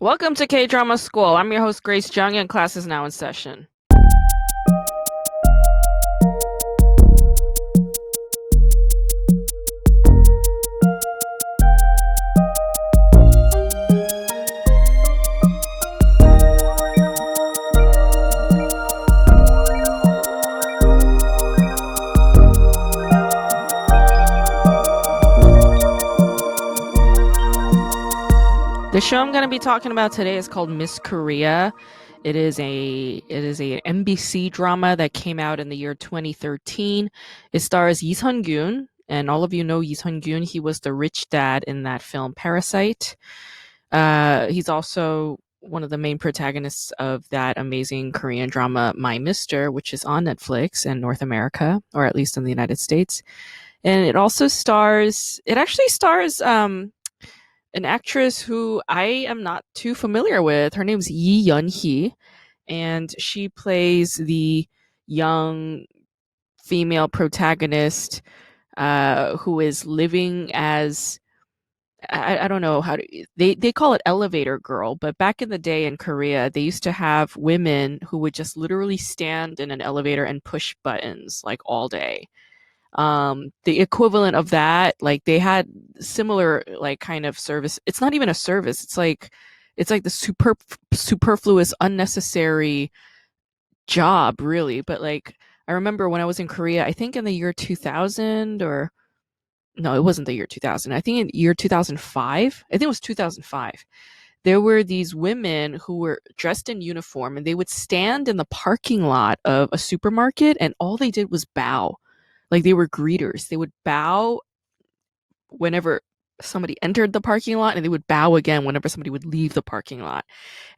Welcome to K-Drama School. I'm your host, Grace Jung, and class is now in session. The show I'm going to be talking about today is called Miss Korea. It is a NBC drama that came out in the year 2013. It stars Lee Sun-kyun, and all of you know Lee Sun-kyun. He was the rich dad in that film Parasite. He's also one of the main protagonists of that amazing Korean drama My Mister, which is on Netflix in North America, or at least in the United States. And it actually stars an actress who I am not too familiar with. Her name's Yi-yeon, and she plays the young female protagonist who is living as I don't know how to they call it elevator girl, but back in the day in Korea, they used to have women who would just literally stand in an elevator and push buttons like all day. The equivalent of that, like they had similar like kind of service. It's not even a service. It's like the superfluous unnecessary job really. But like I remember when I was in Korea, I think in the year 2000, or no, it wasn't the year 2000. I think in year 2005, I think it was 2005. There were these women who were dressed in uniform, and they would stand in the parking lot of a supermarket, and all they did was bow. Like they were greeters. They would bow whenever somebody entered the parking lot, and they would bow again whenever somebody would leave the parking lot.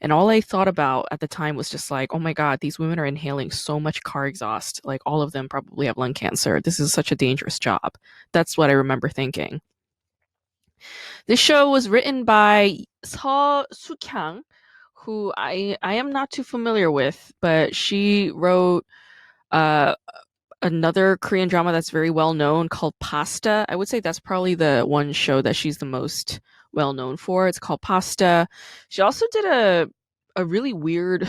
And all I thought about at the time was just like, oh my God, these women are inhaling so much car exhaust. Like all of them probably have lung cancer. This is such a dangerous job. That's what I remember thinking. This show was written by seo-yeon, who I am not too familiar with, but she wrote uh, another Korean drama that's very well known called Pasta. I would say that's probably the one show that she's the most well known for. It's called Pasta. She also did a really weird.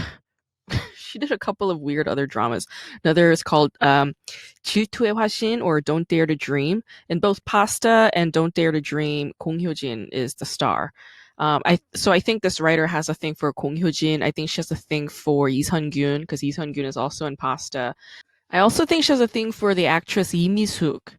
She did a couple of weird other dramas. Another is called 질투의 화신, or Don't Dare to Dream. In both Pasta and Don't Dare to Dream, Kong Hyo-jin is the star. I think this writer has a thing for Kong Hyo-jin. I think she has a thing for Lee Sun-kyun because Lee Sun-kyun is also in Pasta. I also think she has a thing for the actress Lee Mi-sook.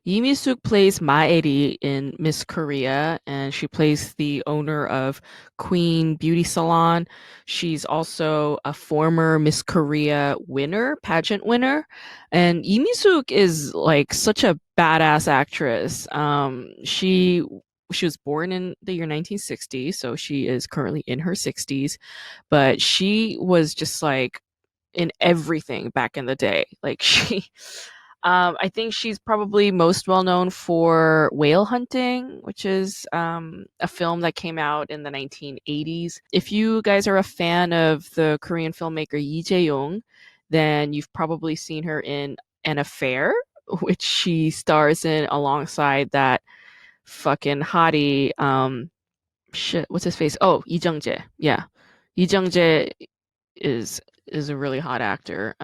Lee Mi-sook plays Ma-eri in Miss Korea, and she plays the owner of Queen Beauty Salon. She's also a former Miss Korea winner, pageant winner. And Lee Mi-sook is like such a badass actress. She was born in the year 1960, so she is currently in her 60s, but she was just like in everything back in the day. Like I think she's probably most well known for Whale Hunting, which is a film that came out in the 1980s. If you guys are a fan of the Korean filmmaker Lee Jae-yong, then you've probably seen her in An Affair, which she stars in alongside that fucking hottie. Shit, what's his face? Oh, Lee Jung-jae. Yeah, Lee Jung-jae is is a really hot actor.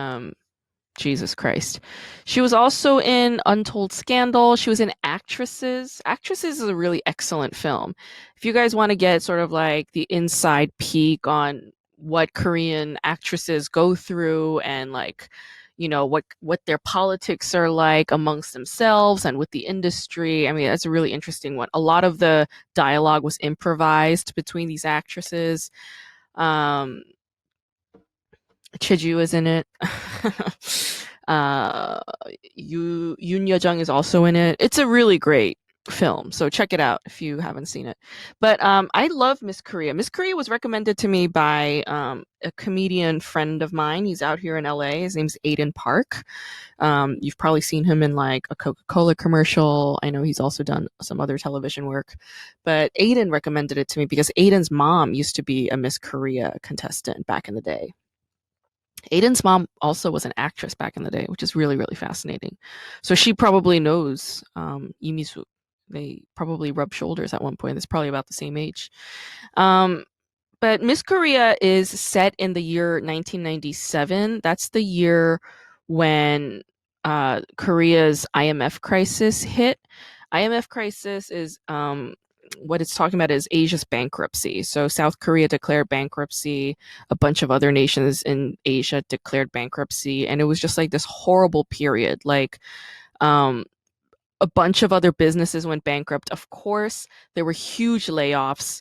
Jesus Christ. She was also in Untold Scandal. She was in Actresses. Actresses is a really excellent film. If you guys want to get sort of like the inside peek on what Korean actresses go through, and like, you know, what their politics are like amongst themselves and with the industry. I mean, that's a really interesting one. A lot of the dialogue was improvised between these actresses. Um, Chiju is in it. uh, Yoon Yeo-jung is also in it. It's a really great film, so check it out if you haven't seen it. But I love Miss Korea. Miss Korea was recommended to me by a comedian friend of mine. He's out here in LA. His name's Aiden Park. You've probably seen him in like a Coca-Cola commercial. I know he's also done some other television work. But Aiden recommended it to me because Aiden's mom used to be a Miss Korea contestant back in the day. Aiden's mom also was an actress back in the day, which is really, really fascinating. So she probably knows Lee Mi-sook. They probably rubbed shoulders at one point. It's probably about the same age. Um, But Miss Korea is set in the year 1997. That's the year when Korea's IMF crisis hit. IMF crisis is what it's talking about is Asia's bankruptcy. So South Korea declared bankruptcy, a bunch of other nations in Asia declared bankruptcy, and it was just like this horrible period. Like um, a bunch of other businesses went bankrupt. Of course, there were huge layoffs.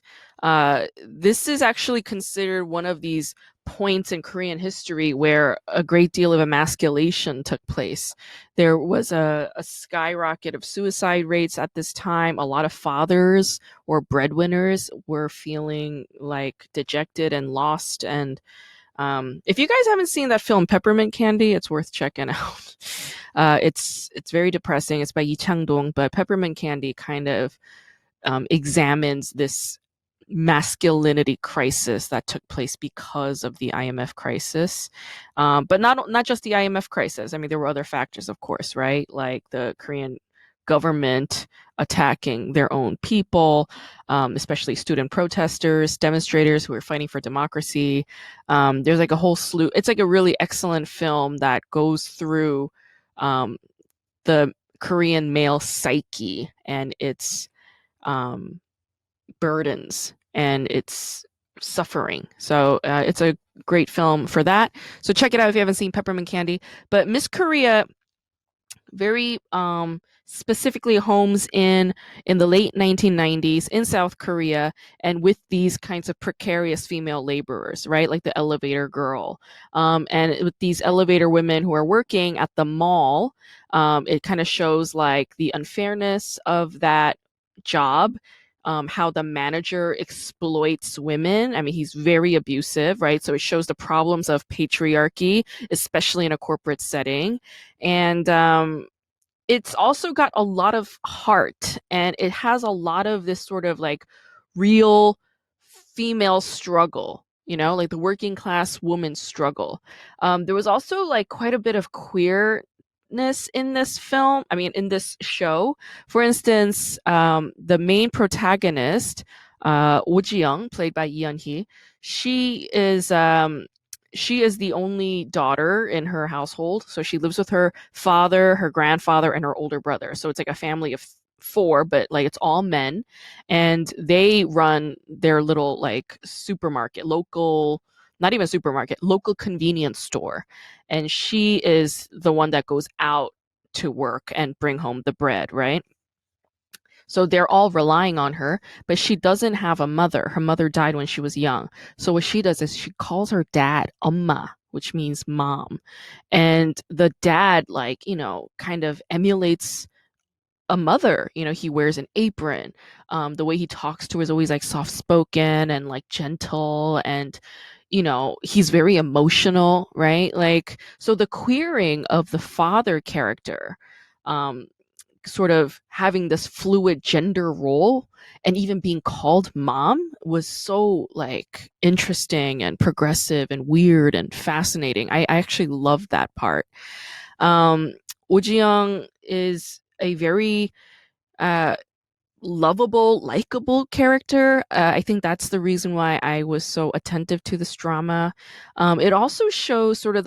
This is actually considered one of these points in Korean history where a great deal of emasculation took place. There was a skyrocket of suicide rates at this time. A lot of fathers or breadwinners were feeling like dejected and lost. And if you guys haven't seen that film Peppermint Candy, it's worth checking out. It's very depressing. It's by Yi Chang-dong, but Peppermint Candy kind of examines this masculinity crisis that took place because of the IMF crisis. But not just the IMF crisis. I mean, there were other factors, of course, right? Like the Korean government attacking their own people, especially student protesters, demonstrators who are fighting for democracy. There's like a whole slew. It's like a really excellent film that goes through um, the Korean male psyche and its um, burdens and its suffering. So it's a great film for that. So check it out if you haven't seen Peppermint Candy. But Miss Korea very specifically homes in the late 1990s in South Korea and with these kinds of precarious female laborers, right? Like the elevator girl. And with these elevator women who are working at the mall, it kind of shows like the unfairness of that job. How the manager exploits women. I mean, he's very abusive, right? So it shows the problems of patriarchy, especially in a corporate setting. And it's also got a lot of heart and it has a lot of this sort of like real female struggle, you know, like the working class woman struggle. There was also like quite a bit of queerness in this film. I mean, in this show. For instance, the main protagonist, Oh Ji-young, played by Lee Yeon-hee, she is she is the only daughter in her household. So she lives with her father, her grandfather, and her older brother. So it's like a family of four, but like it's all men. And they run their little like supermarket, local, not even supermarket, local convenience store. And she is the one that goes out to work and bring home the bread, right? So they're all relying on her, but she doesn't have a mother. Her mother died when she was young. So what she does is she calls her dad 엄마, which means mom. And the dad, like, you know, kind of emulates a mother. You know, he wears an apron. The way he talks to her is always like soft spoken and like gentle. And, you know, he's very emotional, right? Like, so the queering of the father character, um, sort of having this fluid gender role and even being called mom was so like interesting and progressive and weird and fascinating. I actually loved that part. Oh Ji-young is a very uh, lovable, likable character. I think that's the reason why I was so attentive to this drama. It also shows sort of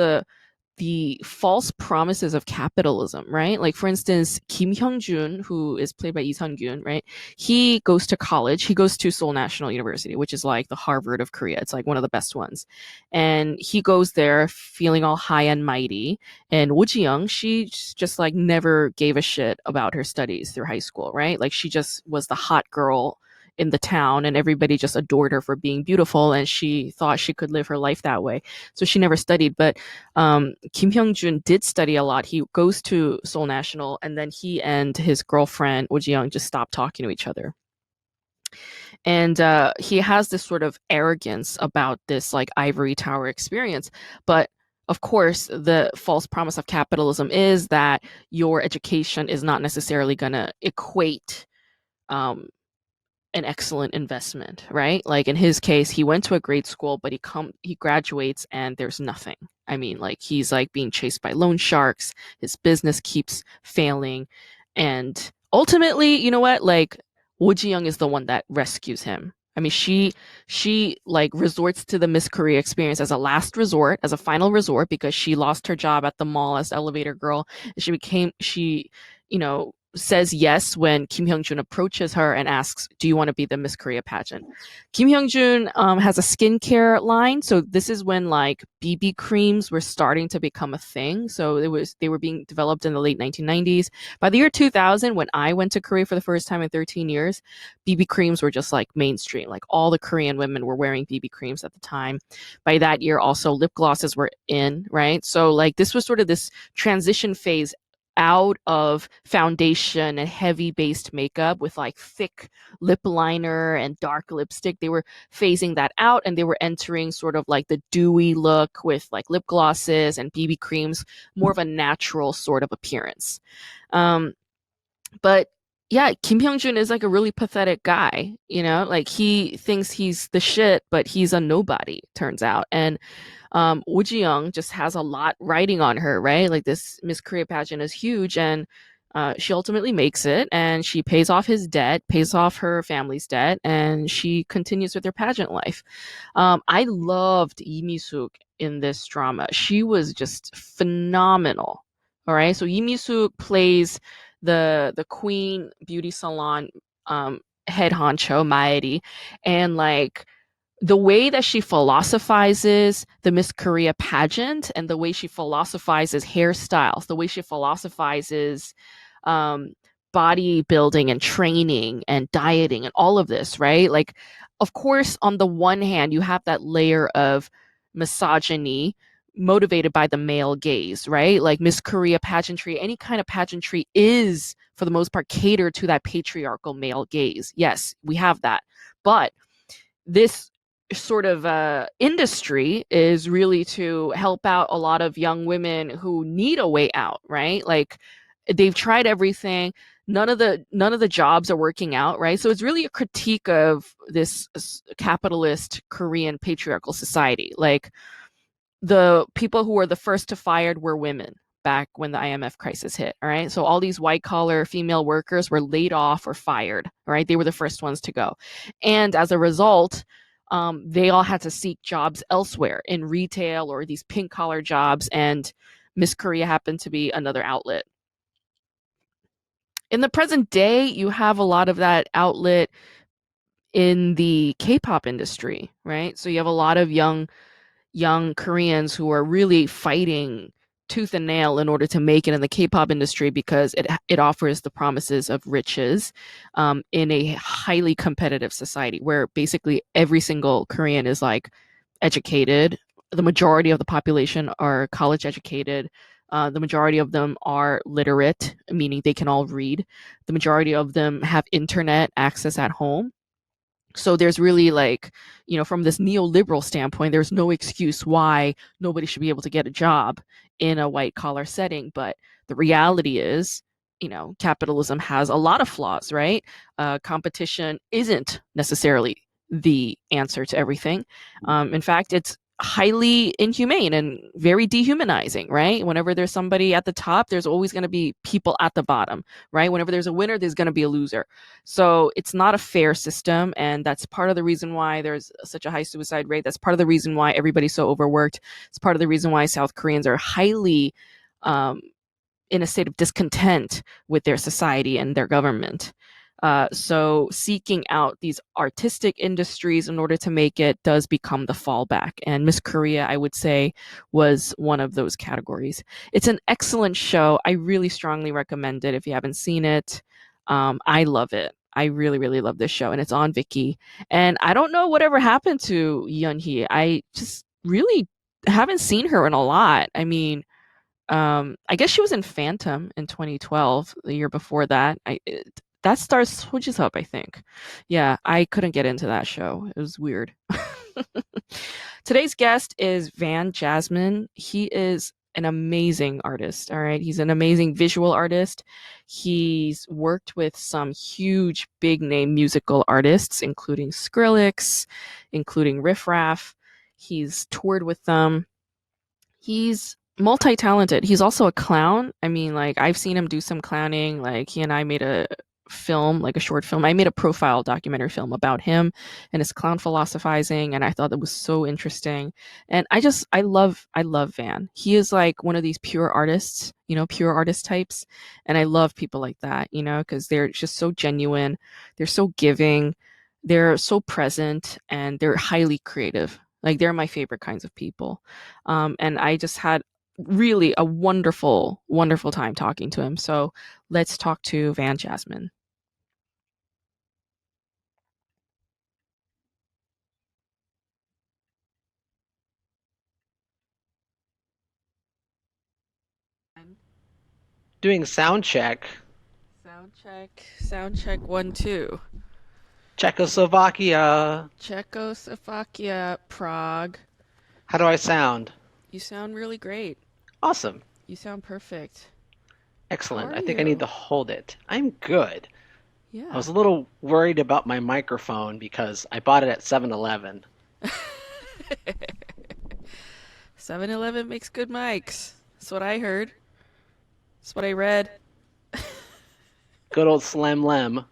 the false promises of capitalism, right? Like for instance, Kim Hyung-jun, who is played by Lee Sun-kyun, right? He goes to college. He goes to Seoul National University, which is like the Harvard of Korea. It's like one of the best ones. And he goes there feeling all high and mighty. And Oh Ji-young, she just like never gave a shit about her studies through high school, right? Like she just was the hot girl in the town and everybody just adored her for being beautiful and she thought she could live her life that way. So she never studied. But Kim Hyung-jun did study a lot. He goes to Seoul National and then he and his girlfriend Oh Ji-young just stop talking to each other. And he has this sort of arrogance about this like ivory tower experience. But of course, the false promise of capitalism is that your education is not necessarily going to equate um, an excellent investment, right? Like in his case, he went to a great school, but he graduates and there's nothing. I mean, like he's like being chased by loan sharks. His business keeps failing, and ultimately, you know what? Like Oh Ji-young is the one that rescues him. I mean, she like resorts to the Miss Korea experience as a last resort, as a final resort, because she lost her job at the mall as elevator girl. She says yes when Kim Hyung-jun approaches her and asks, "Do you want to be the Miss Korea pageant?" Kim Hyung-jun has a skincare line, so this is when like BB creams were starting to become a thing. So they were being developed in the late 1990s. By the year 2000, when I went to Korea for the first time in 13 years, BB creams were just like mainstream. Like all the Korean women were wearing BB creams at the time. By that year, also lip glosses were in, right? So like this was sort of this transition phase out of foundation and heavy based makeup with like thick lip liner and dark lipstick. They were phasing that out and they were entering sort of like the dewy look with like lip glosses and BB creams, more of a natural sort of appearance. Um, but yeah, Kim Hyung-jun is like a really pathetic guy, like he thinks he's the shit, but he's a nobody, turns out. And Woo Ji-young just has a lot riding on her, right? Like this Miss Korea pageant is huge, and she ultimately makes it, and she pays off his debt, pays off her family's debt, and she continues with her pageant life. I loved Lee Mi-sook in this drama. She was just phenomenal. All right, so Lee Mi-sook plays the queen beauty salon head honcho Maeri, and like the way that she philosophizes the Miss Korea pageant and the way she philosophizes hairstyles, the way she philosophizes um, bodybuilding and training and dieting and all of this, right? Like, of course, on the one hand, you have that layer of misogyny motivated by the male gaze, right? Like Miss Korea pageantry, any kind of pageantry is, for the most part, catered to that patriarchal male gaze. Yes, we have that. But this sort of industry is really to help out a lot of young women who need a way out, right? Like they've tried everything. None of the jobs are working out, right? So it's really a critique of this capitalist Korean patriarchal society. Like the people who were the first to fired were women back when the IMF crisis hit. All right. So all these white collar female workers were laid off or fired. All right. They were the first ones to go. And as a result, they all had to seek jobs elsewhere in retail or these pink collar jobs. And Miss Korea happened to be another outlet. In the present day, you have a lot of that outlet in the K-pop industry, right? So you have a lot of young Koreans who are really fighting tooth and nail in order to make it in the K-pop industry because it offers the promises of riches in a highly competitive society where basically every single Korean is like educated. The majority of the population are college educated. The majority of them are literate, meaning they can all read. The majority of them have internet access at home. So there's really like, from this neoliberal standpoint, there's no excuse why nobody should be able to get a job in a white collar setting. But the reality is, capitalism has a lot of flaws, right? Competition isn't necessarily the answer to everything. In fact, it's highly inhumane and very dehumanizing, right? Whenever there's somebody at the top, there's always going to be people at the bottom, right? Whenever there's a winner, there's going to be a loser. So it's not a fair system. And that's part of the reason why there's such a high suicide rate. That's part of the reason why everybody's so overworked. It's part of the reason why South Koreans are highly um, in a state of discontent with their society and their government. So seeking out these artistic industries in order to make it does become the fallback. And Miss Korea, I would say, was one of those categories. It's an excellent show. I really strongly recommend it if you haven't seen it. I love it. I really, really love this show, and it's on Viki. And I don't know whatever happened to Yeon Hee. I just really haven't seen her in a lot. I mean, I guess she was in Phantom in 2012, the year before that. That stars Switches Up, I think. Yeah, I couldn't get into that show. It was weird. Today's guest is Van Jazmin. He is an amazing artist. All right. He's an amazing visual artist. He's worked with some huge big name musical artists, including Skrillex, including Riff Raff. He's toured with them. He's multi-talented. He's also a clown. I mean, like I've seen him do some clowning. Like he and I made film, like a short film. I made a profile documentary film about him and his clown philosophizing, and I thought that was so interesting. And I love Van. He is like one of these pure artists, pure artist types, and I love people like that, because they're just so genuine, they're so giving, they're so present, and they're highly creative. Like they're my favorite kinds of people. And I just had really a wonderful, wonderful time talking to him. So let's talk to Van Jazmin. Doing sound check. Sound check, 1, 2. Czechoslovakia. Czechoslovakia, Prague. How do I sound? You sound really great. Awesome. You sound perfect. How Excellent. are I think I need you? to hold it. I'm good. I Yeah. was a little worried about my microphone because I bought it at 7-Eleven. 7-Eleven makes good mics. That's what I heard. That's what I read. Good old Slam Lem.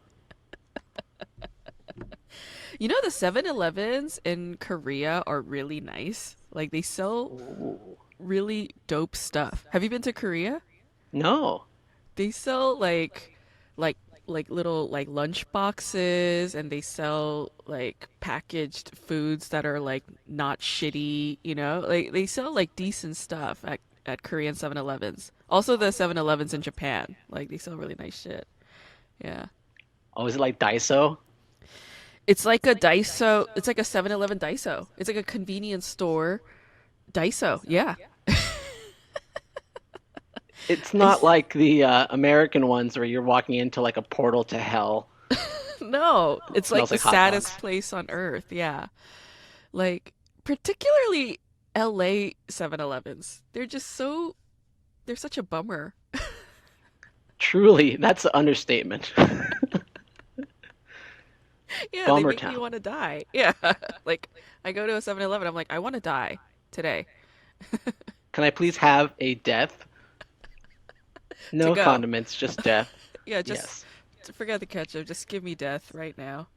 The 7-Elevens in Korea are really nice. Like they sell Ooh. really dope stuff. Have you been to Korea? No. They sell like like little like lunch boxes, and they sell like packaged foods that are like not shitty, Like they sell like decent stuff at Korean 7-Elevens. Also the 7-Elevens in Japan. Like they sell really nice shit. Yeah. Oh, is it like Daiso? It's like a Daiso, it's like a 7-Eleven Daiso. It's like a convenience store Daiso. Yeah. It's I not s- like the American ones where you're walking into like a portal to hell. no, it's like Smells the like hot saddest dogs. place on earth. Yeah. Like particularly LA 7-Elevens. They're such a bummer. Truly, that's an understatement. Yeah, they Bummer make me town. want to die. Yeah. Like I go to a 7-Eleven, I'm like I want to die today. Can I please have a death? To No go. condiments, just death. Yeah, just Yes. forget the ketchup. Just give me death right now.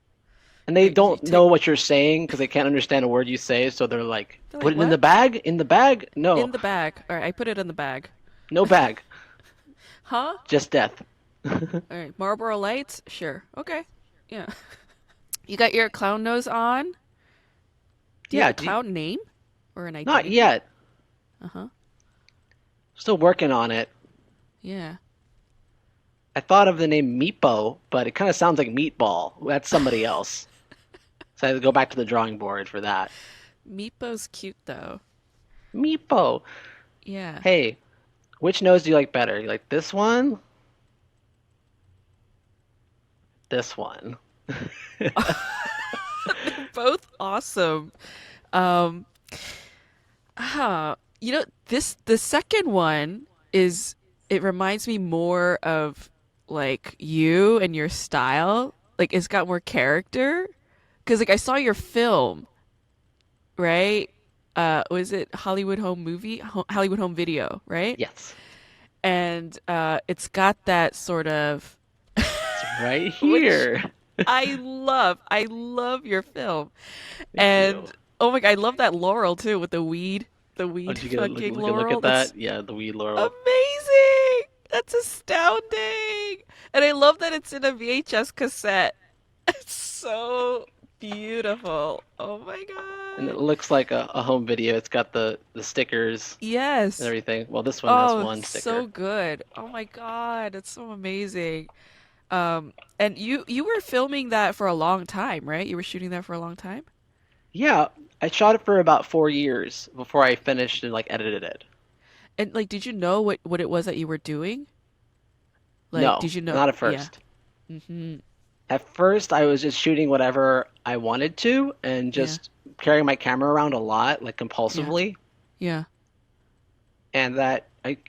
And All they right, you don't take know what you're saying because they can't understand a word you say, so they're like, they're "Put like, it in the "What?" bag? In the bag? No, In the bag. All right, I put it in the bag. no bag, Huh? just death." All right, Marlboro Lights? Sure. Okay. Yeah. You got your clown nose on? Do you have Yeah, a clown name or an not identity? yet. Uh-huh. Still working on it. Yeah. I thought of the name Meepo, but it kind of sounds like meatball. That's somebody else. So I had to go back to the drawing board for that. Meepo's cute though. Meepo. Yeah. Hey, which nose do you like better? You like this one? This one. They're both awesome. Um this the second one is it reminds me more of like you and your style. Like it's got more character. Cause like I saw your film, right? Was it Hollywood Home Video, right? Yes. And it's got that sort of It's right which here. I love your film. Thank you. And oh my god, I love that laurel too with the Oh, weed did you get a fucking look laurel. at That's that? Yeah, the weed laurel. amazing. That's astounding. And I love that it's in a VHS cassette. It's so beautiful. Oh my And it god. looks like a home video. It's got the stickers and Yes. everything. Well, this one has Oh, one so sticker. good. Oh my god, it's so amazing. And you were filming that for a long time, right? You were shooting that for a long time? Yeah, I shot it for about 4 years before I finished and like edited it. And like did you know what it was that you were doing? Like No, did you know? not at Yeah. first. Mhm. At first, I was just shooting whatever I wanted to and Yeah. just carrying my camera around a lot, like Yeah. compulsively, Yeah. and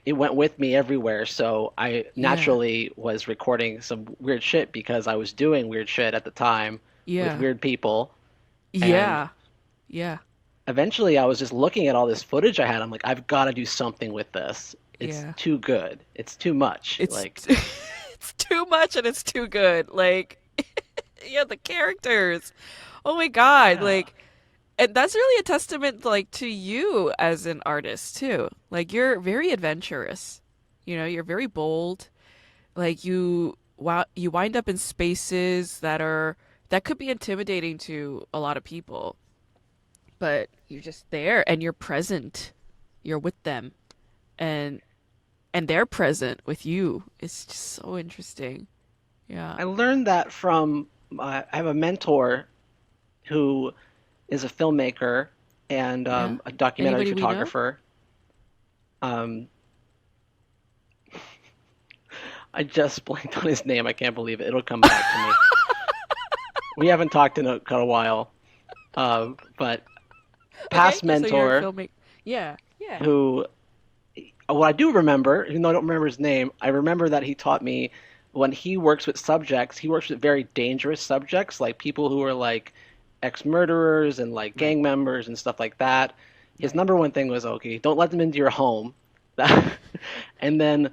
it went with me everywhere. So I Yeah. naturally was recording some weird shit because I was doing weird shit at the time with Yeah. weird people. And Yeah. Yeah. eventually, I was just looking at all this footage I had. I'm like, I've got to do something with this. It's Yeah. too good. It's too much. It's Like, it's too much and it's too good. Like, yeah, the characters. Oh my God. Yeah. And that's really a testament like to you as an artist too. Like you're very adventurous. You're very bold. Like you wind up in spaces that could be intimidating to a lot of people, but you're just there and you're present. You're with them and they're present with you. It's just so interesting. Yeah. I learned that from I have a mentor who is a filmmaker and Yeah. a documentary Anybody we know? photographer. Um, I just blanked on his name. I can't believe it. It'll come back to me. We haven't talked in a while, but Okay. past So you're a mentor filmmaker. Yeah. Yeah. who, what I do remember, even though I don't remember his name, I remember that he taught me when he works with subjects, he works with very dangerous subjects, like people who are like ex-murderers and like Right. gang members and stuff like that. His Right. number one thing was, okay, don't let them into your home. That, and then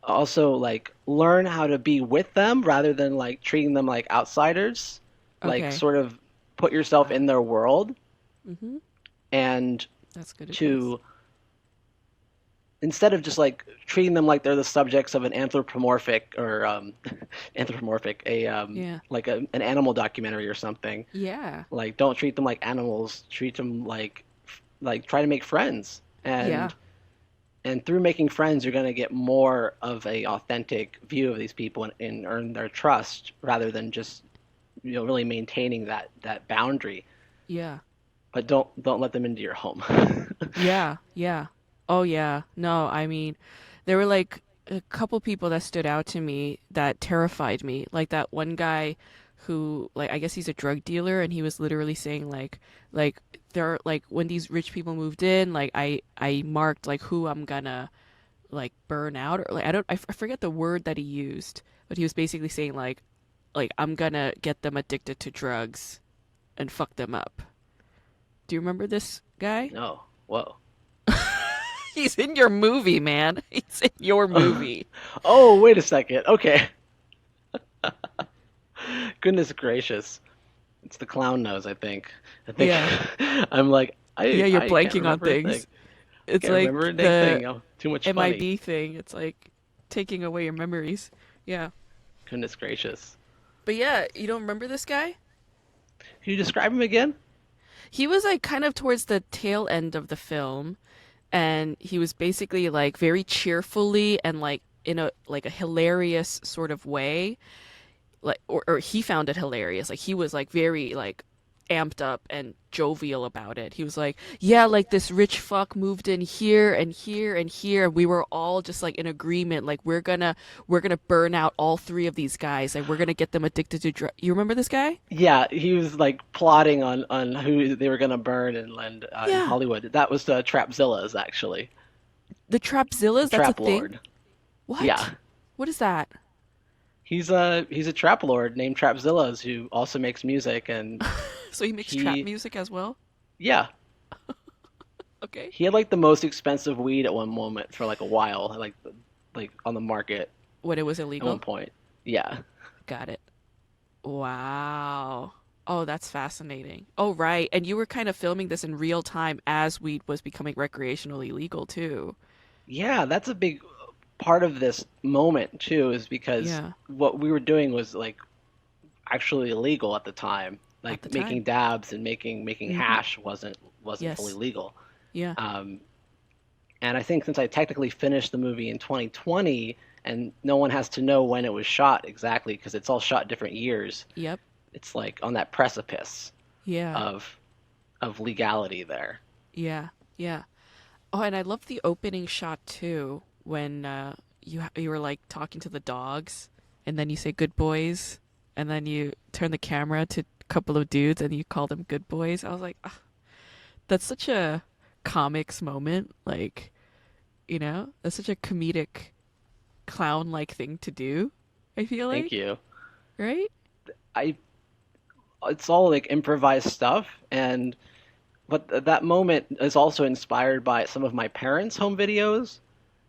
also like learn how to be with them rather than like treating them like outsiders. Like Okay. sort of put yourself Wow. in their world Mm-hmm. and That's good advice. to instead of just like treating them like they're the subjects of an anthropomorphic or anthropomorphic a Yeah. like an animal documentary or something. Yeah. Like don't treat them like animals, treat them like try to make friends. Yeah. And through making friends you're going to get more of a authentic view of these people and earn their trust rather than just really maintaining that boundary. Yeah. But don't let them into your home. Yeah. Yeah. Oh yeah. No, I mean, there were like a couple people that stood out to me that terrified me. Like that one guy who like I guess he's a drug dealer and he was literally saying like there like when these rich people moved in, like I marked like who I'm gonna like burn out or like I forget the word that he used, but he was basically saying like I'm gonna get them addicted to drugs and fuck them up. Do you remember this guy? No. Whoa. He's in your movie, man. He's in your movie. Oh, wait a second. Okay. Goodness gracious. It's the clown nose, I think. I think Yeah. I'm like, Yeah, you're I can't blanking on remember a thing. things. It's Can't remember like a dang the thing. Oh, too much funny. MIB thing. It's like taking away your memories. Yeah. Goodness gracious. But yeah, you don't remember this guy? Can you describe him again? He was like kind of towards the tail end of the film and he was basically like very cheerfully and like in a hilarious sort of way like or he found it hilarious like he was like very like amped up and jovial about it. He was like, yeah, like this rich fuck moved in here and here and here. We were all just like in agreement like we're gonna burn out all three of these guys and we're gonna get them addicted to drugs. You remember this guy? Yeah, he was like plotting on who they were gonna burn in Yeah, Hollywood. That was the Trapzillas, actually. the Trapzillas, that's a Trap thing. Lord. What? Yeah, What is that? he's a trap lord named Trapzillas who also makes music, and So he makes trap he music as well. yeah Okay. he had like the most expensive weed at one moment for like a while, like on the market When it was at one illegal. point. Yeah, Got it. Wow. Oh, that's fascinating. Oh, right. And you were kind of filming this in real time as weed was becoming recreationally legal too. yeah, that's a big part of this moment too, is because Yeah, what we were doing was like actually illegal at the time. at the Like making time. dabs and making Hmm. hash wasn't fully Yes. legal. Yeah. Um, and I think since I technically finished the movie in 2020, and no one has to know when it was shot exactly because it's all shot different years, Yep. it's like on that precipice Yeah. of legality there. Yeah. Yeah. Oh, and I love the opening shot too when you were like talking to the dogs and then you say good boys and then you turn the camera to a couple of dudes and you call them good boys. I was like, "Ah, that's such a comics moment. Like, that's such a comedic clown like thing to do, I feel Thank like, you. right? I It's all like improvised stuff, and but that moment is also inspired by some of my parents' home videos.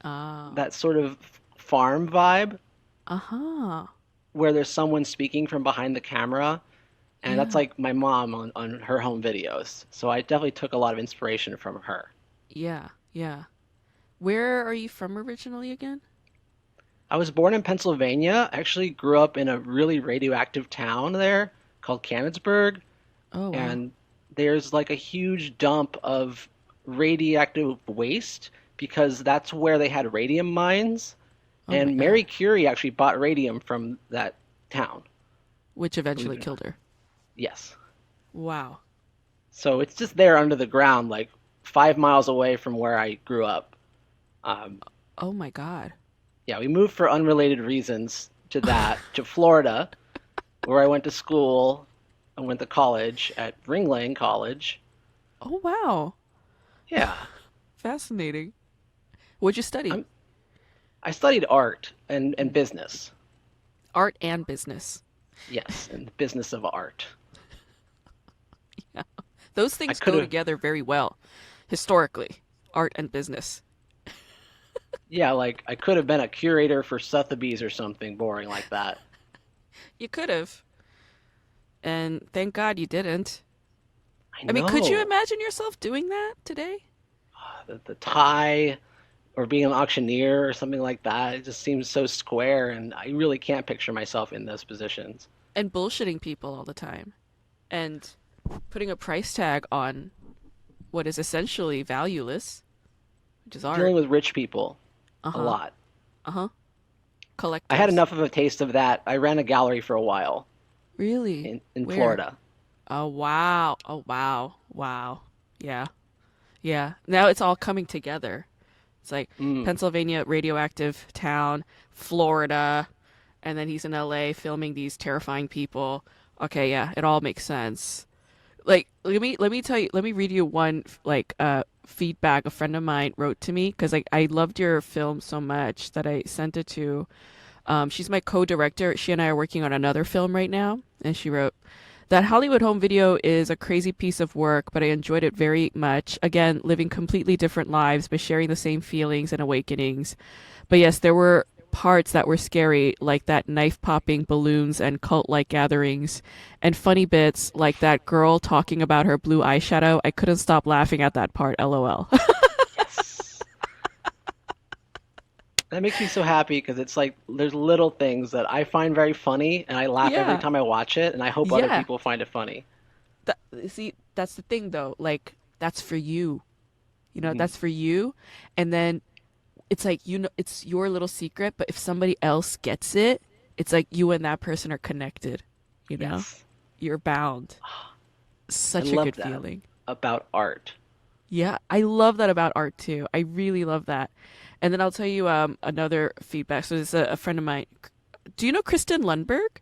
Ah, That sort of farm vibe. Uh-huh. where there's someone speaking from behind the camera, and that's Yeah. like my mom on her home videos. So I definitely took a lot of inspiration from her. Yeah. Yeah. Where are you from originally again? I was born in Pennsylvania. I actually grew up in a really radioactive town there called Canonsburg, Oh, wow. and there's like a huge dump of radioactive waste because that's where they had radium mines. Oh my And God. Mary Curie actually bought radium from that town, Which believe eventually it or not. killed her. Yes. Wow. So it's just there under the ground, like 5 miles away from where I grew up. Um, Oh my God. yeah, we moved for unrelated reasons to Florida, where I went to school. I went to college at Ring Lane College. Oh wow. Yeah, Fascinating. What'd you study? I'm, I studied art and business. Art and business. Yes, and business of art. Yeah. Those I things could go have, together very well historically. Art and business. yeah, like I could have been a curator for Sotheby's or something boring like that. You could have. And thank God you didn't. I I mean, could you know. imagine yourself doing that today? The tie or being an auctioneer or something like that. It just seems so square, and I really can't picture myself in those positions. And bullshitting people all the time. And putting a price tag on what is essentially valueless, which is Dealing art. with rich people Uh a huh. lot. Uh huh. I had Collectors. enough of a taste of that. I ran a gallery for a while Really? in Where? Florida. Oh, wow. Oh, wow. Wow. Yeah. Yeah. Now it's all coming together. It's like Mm, Pennsylvania, radioactive town, Florida, and then he's in LA filming these terrifying people. Okay, yeah, it all makes sense. Like, let me tell you, let me read you one like feedback a friend of mine wrote to me because like I loved your film so much that I sent it to. She's my co-director. She and I are working on another film right now, and she wrote that Hollywood home video is a crazy piece of work, but I enjoyed it very much. Again, living completely different lives, but sharing the same feelings and awakenings. But yes, there were parts that were scary, like that knife popping balloons and cult like gatherings, and funny bits like that girl talking about her blue eyeshadow. I couldn't stop laughing at that part, lol. yes. That makes me so happy because it's like there's little things that I find very funny and I laugh every Yeah, time I watch it, and I hope other yeah. people find it funny. That, see, that's the thing though. Like, that's for you. You know, Mhm. that's for you. And then it's like, you know, it's your little secret, but if somebody else gets it, it's like you and that person are connected, you know? Yes. You're bound. I Such a love good that feeling. about art. Yeah, I love that about art too. I really love that. And then I'll tell you another feedback. So this is a friend of mine. Do you know Kristen Lundberg?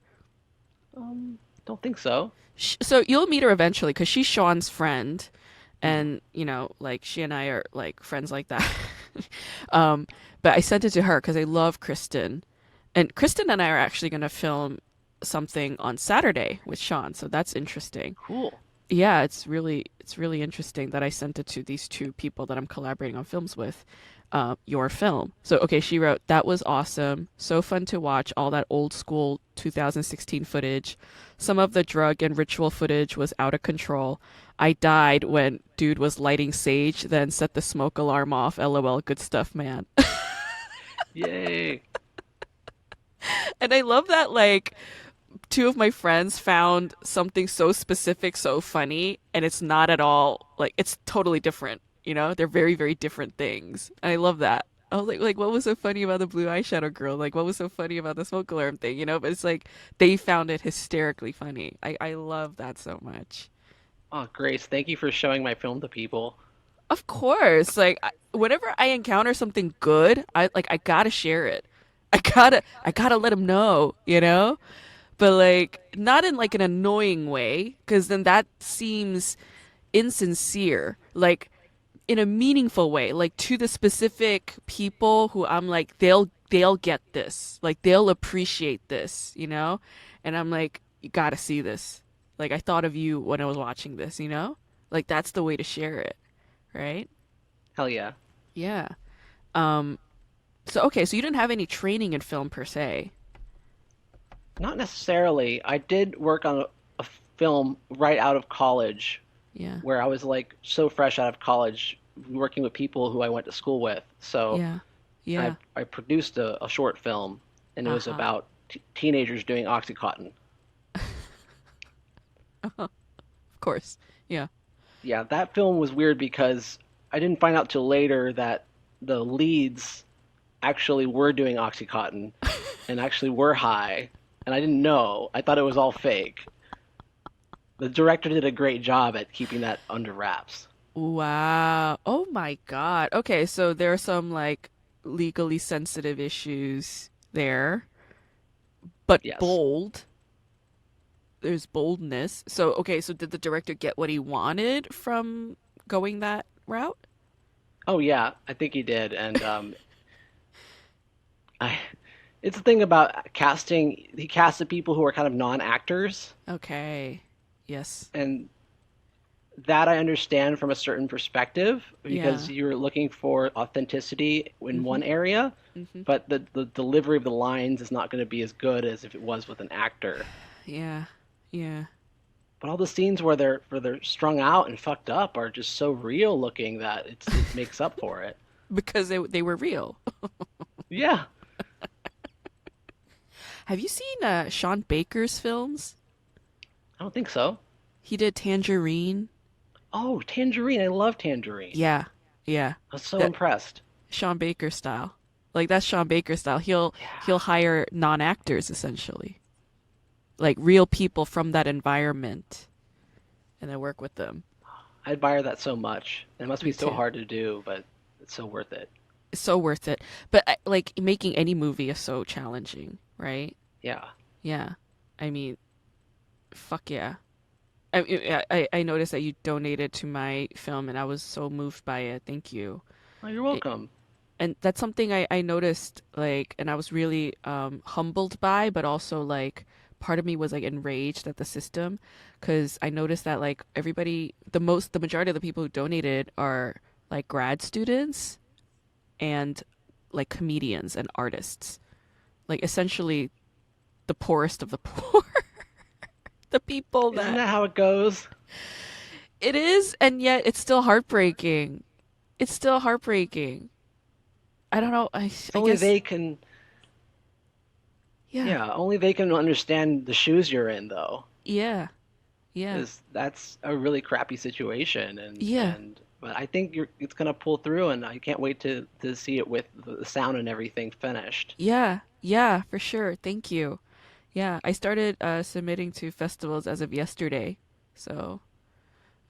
Don't think so. So you'll meet her eventually because she's Sean's friend, Hmm. and you know, like she and I are like friends like that. um, but I sent it to her because I love Kristen, and Kristen and I are actually going to film something on Saturday with Sean, so that's interesting. Cool. Yeah, it's really interesting that I sent it to these two people that I'm collaborating on films with. Your film. So okay, she wrote that was awesome. So fun to watch all that old school 2016 footage. Some of the drug and ritual footage was out of control. I died when dude was lighting sage, then set the smoke alarm off. LOL, good stuff, man. Yay. And I love that like two of my friends found something so specific, so funny, and it's not at all like it's totally different. You know, they're very, very different things. And I love that. I was like, what was so funny about the blue eyeshadow girl? Like, what was so funny about the smoke alarm thing? You know, but it's like they found it hysterically funny. I love that so much. Oh, Grace, thank you for showing my film to people. Of course, like whenever I encounter something good, I gotta share it. I gotta let them know. You know, but like not in like an annoying way because then that seems insincere, like in a meaningful way, like to the specific people who I'm like they'll get this, like they'll appreciate this, you know. And I'm like, you gotta see this, like I thought of you when I was watching this, you know, like that's the way to share it, right? Hell yeah. Yeah. um so okay, so you didn't have any training in film per se. Not necessarily. I did work on a film right out of college Yeah. where I was like so fresh out of college working with people who I went to school with. So Yeah. I, Yeah. I produced a short film and it was Uh-huh. about teenagers doing Oxycontin. Of course. Yeah. Yeah, that film was weird because I didn't find out till later that the leads actually were doing Oxycontin and actually were high. And I didn't know. I thought it was all fake. The director did a great job at keeping that under wraps. Wow. Oh my God. Okay, so there are some like legally sensitive issues there, but Yes. bold. There's boldness. So, okay, so did the director get what he wanted from going that route? Oh yeah, I think he did. And I, it's the thing about casting. He casted people who are kind of non-actors, Okay. Yes. and that I understand from a certain perspective because Yeah. you're looking for authenticity in Mm-hmm. one area, Mm-hmm. but the delivery of the lines is not going to be as good as if it was with an actor. Yeah. Yeah. But all the scenes where they're strung out and fucked up are just so real looking that it makes up for it. Because they were real. Yeah, Have you seen Sean Baker's films? I don't think so. He did Tangerine. Oh, Tangerine! I love Tangerine. Yeah. Yeah. I was so That impressed. Sean Baker style. Like that's Sean Baker style. He'll Yeah, hire non-actors essentially. Like real people from that environment and then work with them. I admire that so much. It must be Me so too. hard to do, but it's so worth it. It's so worth it. But like making any movie is so challenging, right? Yeah. Yeah. I mean, fuck yeah. I noticed that you donated to my film and I was so moved by it. Thank you. Oh, you're It, welcome. and that's something I noticed like and I was really humbled by, but also like part of me was like enraged at the system because I noticed that like everybody the majority of the people who donated are like grad students and like comedians and artists. Like essentially the poorest of the poor. The people Isn't that that how it goes? it is and yet it's still heartbreaking. It's still heartbreaking. I don't know. It's I only guess they can, yeah. yeah, only they can understand the shoes you're in, though. Yeah. Yeah. Is that's a really crappy situation, Yeah. but I think it's gonna pull through, and I can't wait to see it with the sound and everything finished. Yeah. Yeah, for sure. Thank you. Yeah, I started submitting to festivals as of yesterday. So,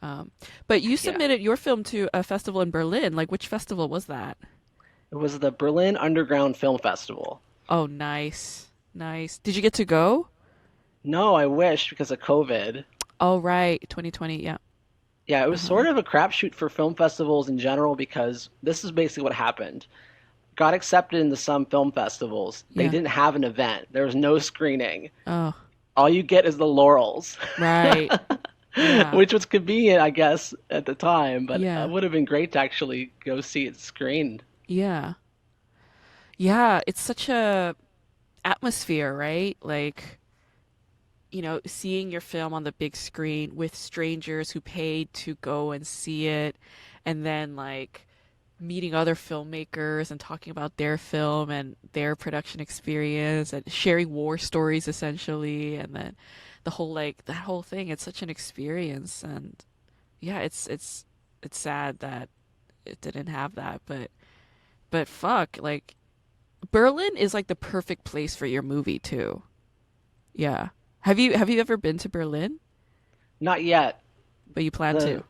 um, but you Yeah, submitted your film to a festival in Berlin. Like, which festival was that? it was the Berlin Underground Film Festival. Oh, nice. Nice. Did you get to go? No, I wish because of COVID. Oh, right. 2020. Yeah. Yeah, it was Uh-huh. sort of a crapshoot for film festivals in general because this is basically what happened. Got accepted into some film festivals. They Yeah. didn't have an event. There was no screening. Oh, All you get is the laurels, right. Yeah. which was convenient, I guess, at the time, but it Yeah. would have been great to actually go see it screened. Yeah. Yeah. It's such a atmosphere, right? Like, seeing your film on the big screen with strangers who paid to go and see it, and then like meeting other filmmakers and talking about their film and their production experience and sharing war stories essentially, and then the whole like that whole thing. It's such an experience, and yeah, it's sad that it didn't have that, but fuck, like Berlin is like the perfect place for your movie too. Yeah. Have you ever been to Berlin? Not yet. But you plan The to.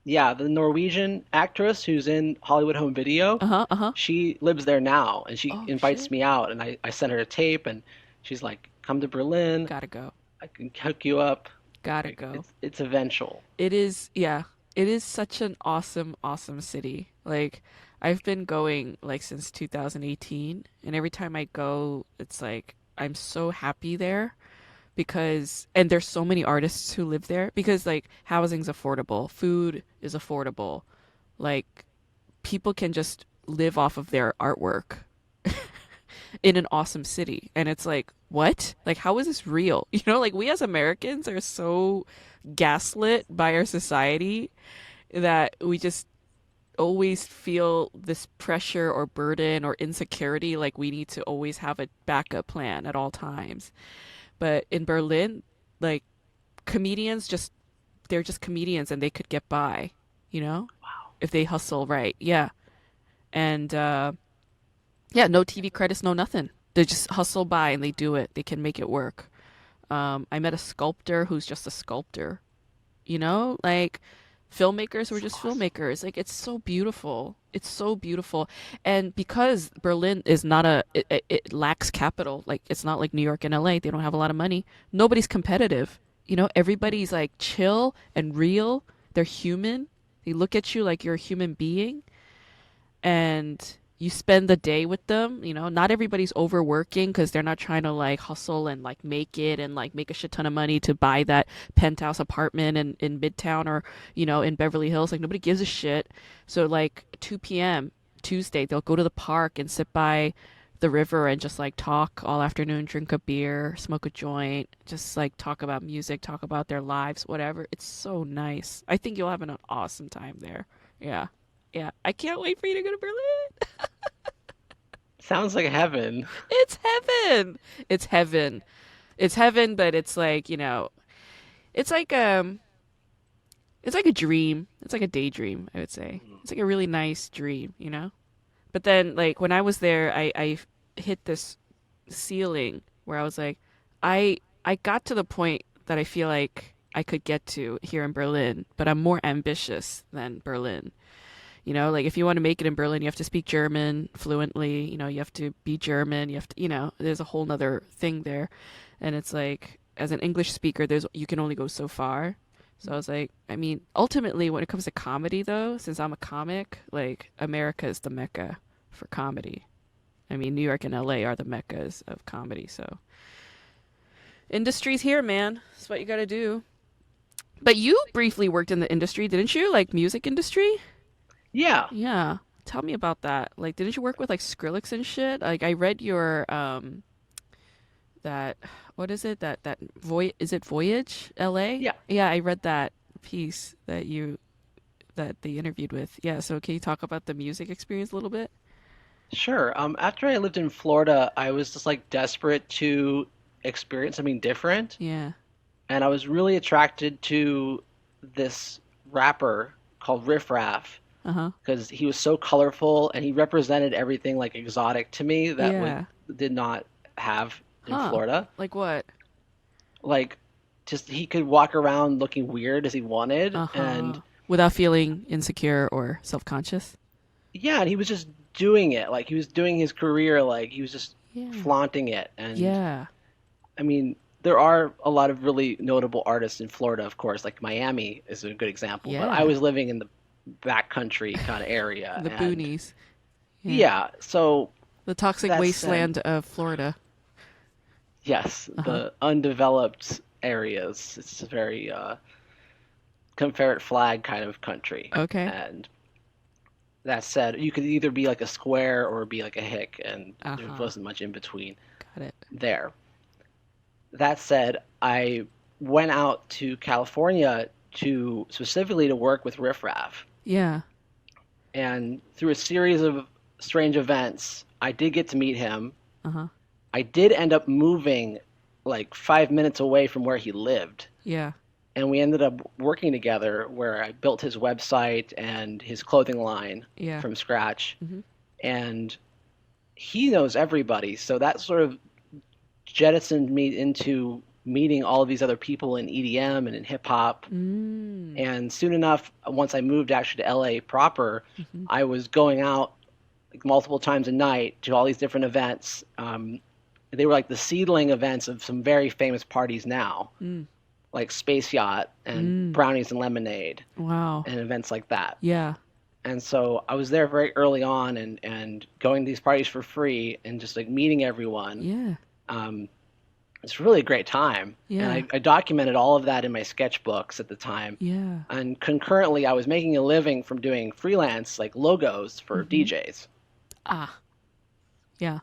Yeah, the Norwegian actress who's in Hollywood Home Video, Uh-huh, uh-huh. she lives there now, and she Oh invites shit. me out, and I sent her a tape, and she's like, "Come to Berlin, Gotta go. I can hook you up." Gotta Like, go. it's eventual. It is, yeah. It is such an awesome, awesome city. Like I've been going like since 2018, and every time I go, it's like I'm so happy there because and there's so many artists who live there because like housing's affordable, food is affordable. Like people can just live off of their artwork. in an awesome city. And it's like, what? Like, how is this real? Like we as Americans are so gaslit by our society that we just always feel this pressure or burden or insecurity, like we need to always have a backup plan at all times. But in Berlin, like comedians just they're just comedians and they could get by, you know, Wow. if they hustle right. Yeah. And yeah, no TV credits, no nothing. They just hustle by and they do it. They can make it work. I met a sculptor who's just a sculptor, like filmmakers were That's just awesome. filmmakers. Like it's so beautiful. It's so beautiful. And because Berlin is not it lacks capital. Like it's not like New York and LA. They don't have a lot of money. Nobody's competitive. Everybody's like chill and real. They're human. They look at you like you're a human being and you spend the day with them. Not everybody's overworking because they're not trying to like hustle and like make it and like make a shit ton of money to buy that penthouse apartment in Midtown or, in Beverly Hills. Like nobody gives a shit. So like 2 p.m. Tuesday, they'll go to the park and sit by the river and just like talk all afternoon, drink a beer, smoke a joint, just like talk about music, talk about their lives, whatever. It's so nice. I think you'll have an awesome time there. Yeah. Yeah. I can't wait for you to go to Berlin. Sounds like heaven. It's heaven. It's heaven. It's heaven, but it's like, it's like it's like a dream. It's like a daydream, I would say. It's like a really nice dream. But then like when I was there, I hit this ceiling where I was like, I got to the point that I feel like I could get to here in Berlin, but I'm more ambitious than Berlin. Like if you want to make it in Berlin, you have to speak German fluently. You have to be German. You have to, there's a whole nother thing there. And it's like, as an English speaker, you can only go so far. So I was like, I mean, ultimately, when it comes to comedy, though, since I'm a comic, like America is the mecca for comedy. I mean, New York and LA are the meccas of comedy. So industry's here, man. That's what you got to do. But you briefly worked in the industry, didn't you? Like music industry? Yeah. Yeah. Tell me about that. Like, didn't you work with like Skrillex and shit? Like, I read your that what is it that is it Voyage LA? Yeah. Yeah, I read that piece that they interviewed with. Yeah, so can you talk about the music experience a little bit? Sure. After I lived in Florida, I was just like desperate to experience something different, Yeah. and I was really attracted to this rapper called Riff Raff Uh-huh. because he was so colorful and he represented everything like exotic to me that was Yeah. did not have in Huh. Florida. Like what? Like, just he could walk around looking weird as he wanted, and Uh-huh. Without feeling insecure or self-conscious? yeah, and he was just doing it. Like he was doing his career, like he was just Yeah. flaunting it. And Yeah. I mean, there are a lot of really notable artists in Florida, of course, like Miami is a good example, but I Yeah. was living in the backcountry kind of area. The And boonies. Yeah. yeah, so The toxic that said, wasteland of Florida. yes, Uh-huh. the undeveloped areas, it's a very Confederate flag kind of country. Okay. And that said, you could either be like a square or be like a hick, and there Uh-huh. wasn't much in between Got it. there. That said, I went out to California to specifically to work with Riff Raff. Yeah. And through a series of strange events, I did get to meet him. Uh-huh. I did end up moving like 5 minutes away from where he lived. Yeah. And we ended up working together where I built his website and his clothing line Yeah. from scratch. Hmm. And he knows everybody. So that sort of jettisoned me into meeting all of these other people in EDM and in hip hop. Mm. And soon enough, once I moved actually to LA proper, Hmm. I was going out like multiple times a night to all these different events. They were like the seedling events of some very famous parties now, Mm. like Space Yacht and Mm. Brownies and Lemonade Wow. and events like that. Yeah. And so I was there very early on and going to these parties for free and just like meeting everyone. Yeah. Um, it's really a great time. And Yeah. I documented all of that in my sketchbooks at the time. Yeah. And concurrently, I was making a living from doing freelance like logos for Hmm. DJs. Ah. Yeah.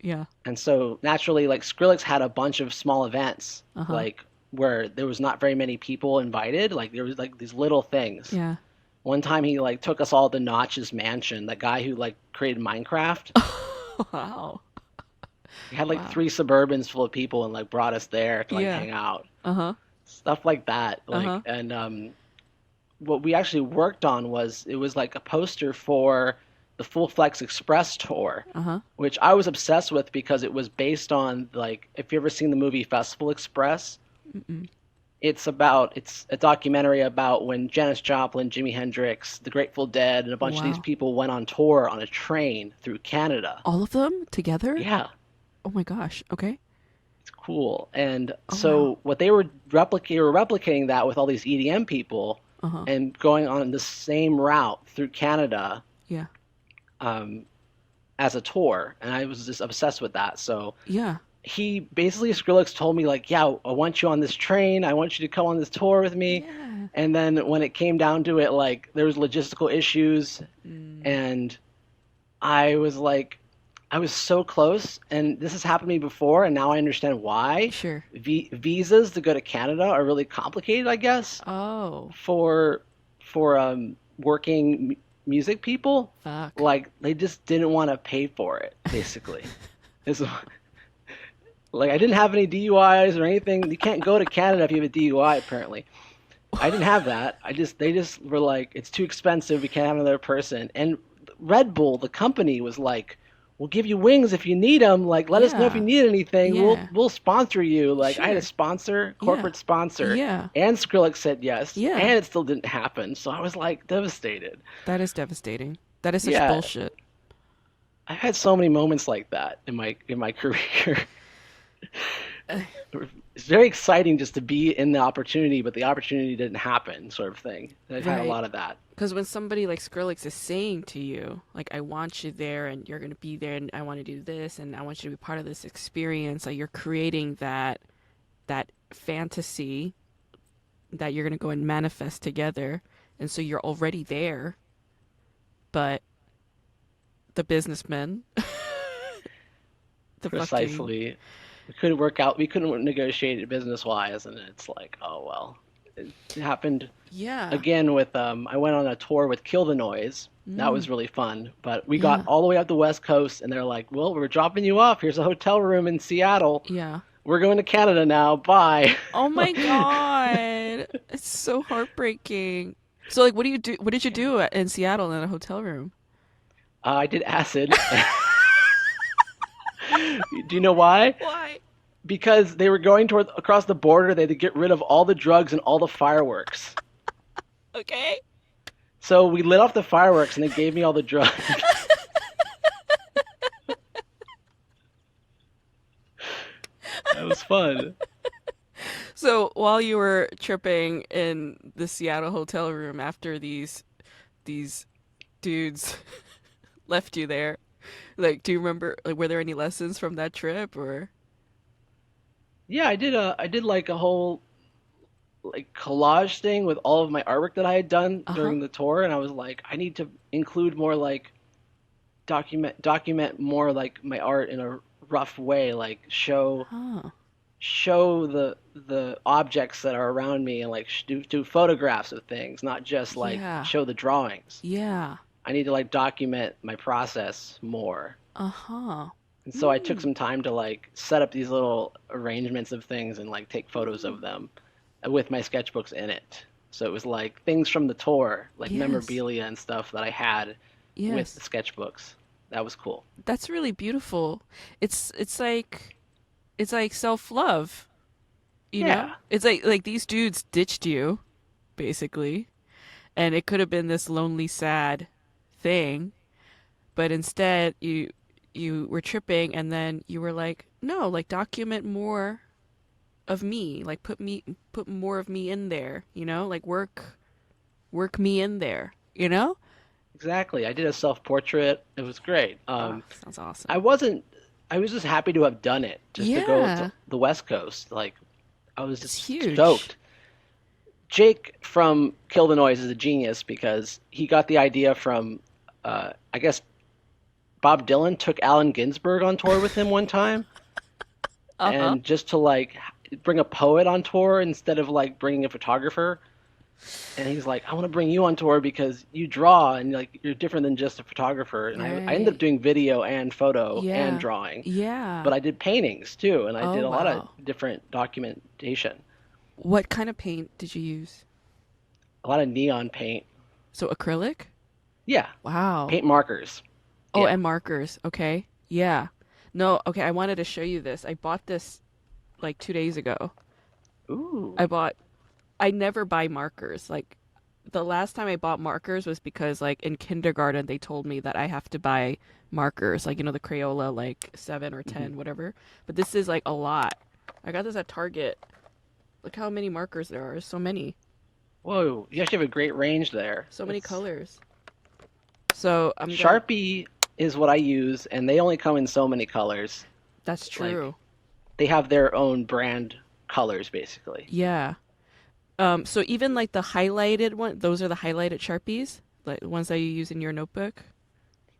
Yeah. And so naturally, like Skrillex had a bunch of small events, Uh-huh. like where there was not very many people invited. Like there was like these little things. Yeah. One time he like took us all to Notch's mansion, the guy who like created Minecraft. Wow. He had like Wow. 3 Suburbans full of people and like brought us there to like Yeah. hang out. Uh-huh. Stuff like that. Like Uh-huh. and what we actually worked on was it was like a poster for the Full Flex Express tour, Uh-huh. which I was obsessed with because it was based on like if you ever seen the movie Festival Express, Mm-mm. it's a documentary about when Janis Joplin, Jimi Hendrix, the Grateful Dead, and a bunch of these Wow. people went on tour on a train through Canada. All of them together? Yeah, Oh my gosh. Okay. it's cool. And Oh wow. so what they were replicating that with all these EDM people Uh-huh. and going on the same route through Canada Yeah. um, as a tour, and I was just obsessed with that. So Yeah. he basically Skrillex told me like, "Yeah, I want you on this train. I want you to come on this tour with me." Yeah. And then when it came down to it, like there was logistical issues, Mm. and I was like, I was so close, and this has happened to me before, and now I understand why. Sure. Visas to go to Canada are really complicated, I guess, Oh. for working music people. Fuck. Like they just didn't want to pay for it, basically. It's, like I didn't have any DUIs or anything. You can't go to Canada if you have a DUI, apparently. I didn't have that. They just were like, it's too expensive. We can't have another person. And Red Bull, the company, was like, we'll give you wings if you need them. Like, let us know if you Yeah. need anything. Yeah. We'll sponsor you. Like, I had a Sure. sponsor, Yeah. corporate sponsor, Yeah. and Skrillex said yes, Yeah. and it still didn't happen. So I was like devastated. That is devastating. That is such Yeah, bullshit. I've had so many moments like that in my career. It's very exciting just to be in the opportunity, but the opportunity didn't happen, sort of thing. I've had a Right. lot of that. Because when somebody like Skrillex is saying to you, like, I want you there and you're going to be there and I want to do this and I want you to be part of this experience, like, you're creating that fantasy that you're going to go and manifest together. And so you're already there, but the businessmen, the fucking, Precisely. We couldn't work out. We couldn't negotiate it business wise, and it's like, oh well. It happened yeah. again with I went on a tour with Kill the Noise. That Mm, was really fun. But we got yeah. all the way up the West Coast, and they're like, well, we're dropping you off. Here's a hotel room in Seattle. Yeah. We're going to Canada now. Bye. Oh my God. It's so heartbreaking. So like what do you do what did you Yeah. do in Seattle in a hotel room? I did acid. Do you know why? Why? Because they were going toward across the border. They had to get rid of all the drugs and all the fireworks. Okay. So we lit off the fireworks, and they gave me all the drugs. That was fun. So while you were tripping in the Seattle hotel room after these dudes left you there, like do you remember like were there any lessons from that trip or Yeah, I did like a whole like collage thing with all of my artwork that I had done uh-huh. during the tour, and I was like, I need to include more like document more like my art in a rough way, like Huh. show the objects that are around me and like do photographs of things, not just like Yeah. show the drawings. Yeah. I need to like document my process more. Uh-huh. And so I took Mm. some time to like set up these little arrangements of things and like take photos Mm. of them with my sketchbooks in it. So it was like things from the tour, like Yes. memorabilia and stuff that I had with the Yes. sketchbooks. That was cool. That's really beautiful. It's like it's like self-love, you know? Yeah, It's like these dudes ditched you basically, and it could have been this lonely sad thing, but instead you were tripping and then you were like, "No, like document more of me. Like put more of me in there, you know? Like work me in there, you know?" exactly. I did a self-portrait. It was great. Oh, sounds awesome. I wasn't. I was just happy to have done it, just to go to Yeah, the West Coast. Like I was it's just huge. stoked. Jake from Kill the Noise is a genius because he got the idea from, I guess, Bob Dylan took Allen Ginsberg on tour with him one time, Uh-huh. and just to like bring a poet on tour instead of like bringing a photographer. And he's like, I want to bring you on tour because you draw and like you're different than just a photographer. And I ended up Right. doing video and photo and Yeah. drawing, Yeah. but I did paintings too, and I Oh, did a lot of wow. different documentation, What kind of paint did you use? a lot of neon paint. So acrylic? Yeah, Wow. paint markers. Oh, Yeah. and markers. Okay. Yeah. No, okay, I wanted to show you this. I bought this like 2 days ago. Ooh. I bought I never buy markers. Like the last time I bought markers was because like in kindergarten they told me that I have to buy markers, like the Crayola like 7 or Hmm. 10, whatever. But this is like a lot. I got this at Target. Look how many markers there are. So many. Whoa, you actually have a great range there. So many That's colors. So I'm gonna Sharpie is what I use, and they only come in so many colors. That's Like true. they have their own brand colors, basically. Yeah. So even like the highlighted one, those are the highlighted Sharpies, like the ones that you use in your notebook.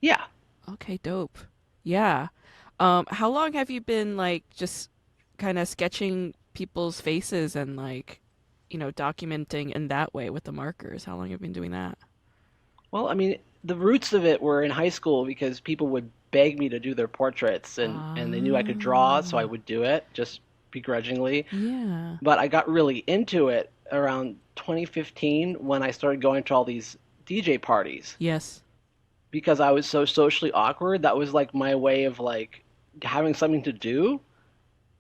Yeah. Okay, dope. Yeah. How long have you been like just kind of sketching people's faces and like, documenting in that way with the markers? How long have you been doing that? Well, I mean, the roots of it were in high school because people would beg me to do their portraits, and they knew I could draw, so I Ah, would do it just begrudgingly. yeah. But I got really into it around 2015 when I started going to all these DJ parties Yes. because I was so socially awkward. That was like my way of like having something to do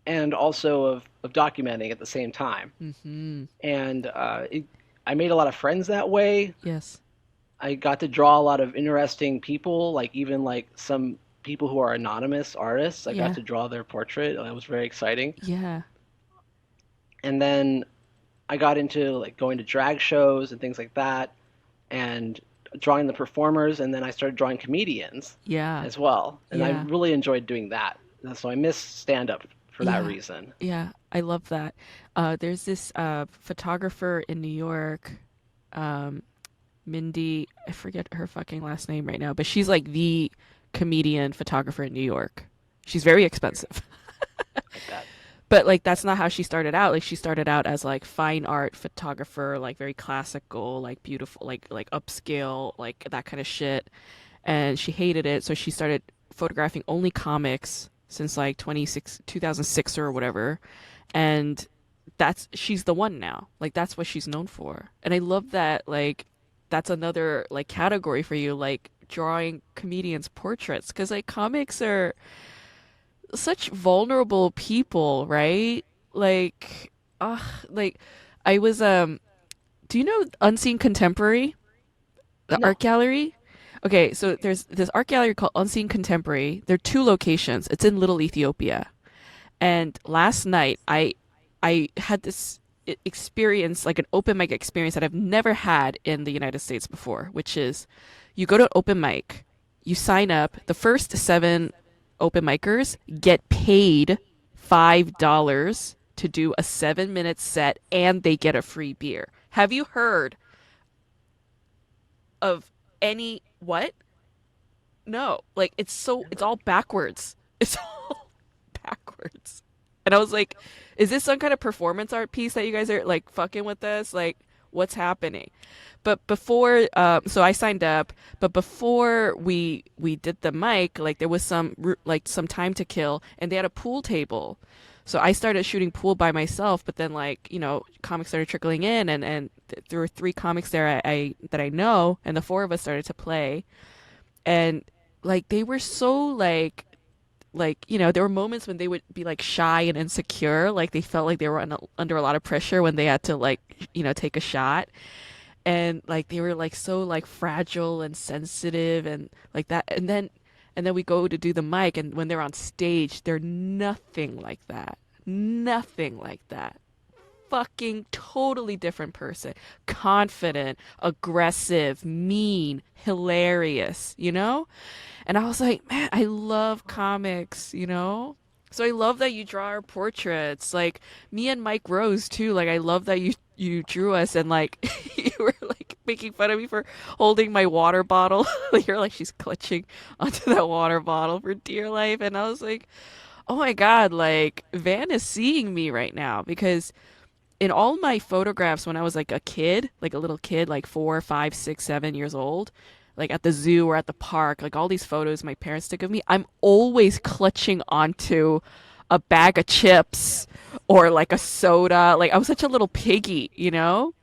and also of documenting at the same time. Mm-hmm. And I made a lot of friends that way. Yes. I got to draw a lot of interesting people, like even like some people who are anonymous artists. I got Yeah. to draw their portrait. That was very exciting. Yeah. And then I got into like going to drag shows and things like that and drawing the performers, and then I started drawing comedians Yeah. as well. And I Yeah. really enjoyed doing that. So I miss stand up for that Yeah. reason. Yeah. I love that. There's this photographer in New York, um, Mindy, I forget her fucking last name right now, but she's like the comedian photographer in New York. She's very expensive. I bet. But like that's not how she started out. Like she started out as like fine art photographer, like very classical, like beautiful, like upscale, like that kind of shit. And she hated it, so she started photographing only comics since like 2006 or whatever. And she's the one now. Like that's what she's known for. And I love that like that's another like category for you, like drawing comedians' portraits, because like comics are such vulnerable people, right? Like, like I was do you know Unseen Contemporary, the art No. gallery? Okay, so there's this art gallery called Unseen Contemporary. There are two locations. It's in Little Ethiopia. And last night I had this experience, like an open mic experience that I've never had in the United States before, which is you go to an open mic, you sign up, the first seven open micers get paid $5 to do a 7 minute set and they get a free beer. Have you heard of any what? No. Like it's all backwards. It's all backwards. And I was like, is this some kind of performance art piece that you guys are like fucking with us? Like, what's happening? But before, so I signed up. But before we did the mic, like there was some time to kill, and they had a pool table. So I started shooting pool by myself. But then like comics started trickling in, and there were three comics there I that I know, and the four of us started to play, and like they were so there were moments when they would be like shy and insecure, like they felt like they were under a lot of pressure when they had to like take a shot, and like they were like so like fragile and sensitive and like that, and then we go to do the mic, and when they're on stage they're nothing like that, nothing like that, fucking totally different person. Confident, aggressive, mean, hilarious. And I was like, man, I love comics. So I love that you draw our portraits. Like me and Mike Rose too. Like I love that you drew us, and like you were like making fun of me for holding my water bottle. You're like, she's clutching onto that water bottle for dear life. And I was like, oh my God, like Van is seeing me right now because in all my photographs when I was like a kid, like a little kid, like 4, 5, 6, 7 years old, like at the zoo or at the park, like all these photos my parents took of me, I'm always clutching onto a bag of chips or like a soda. Like I was such a little piggy, you know?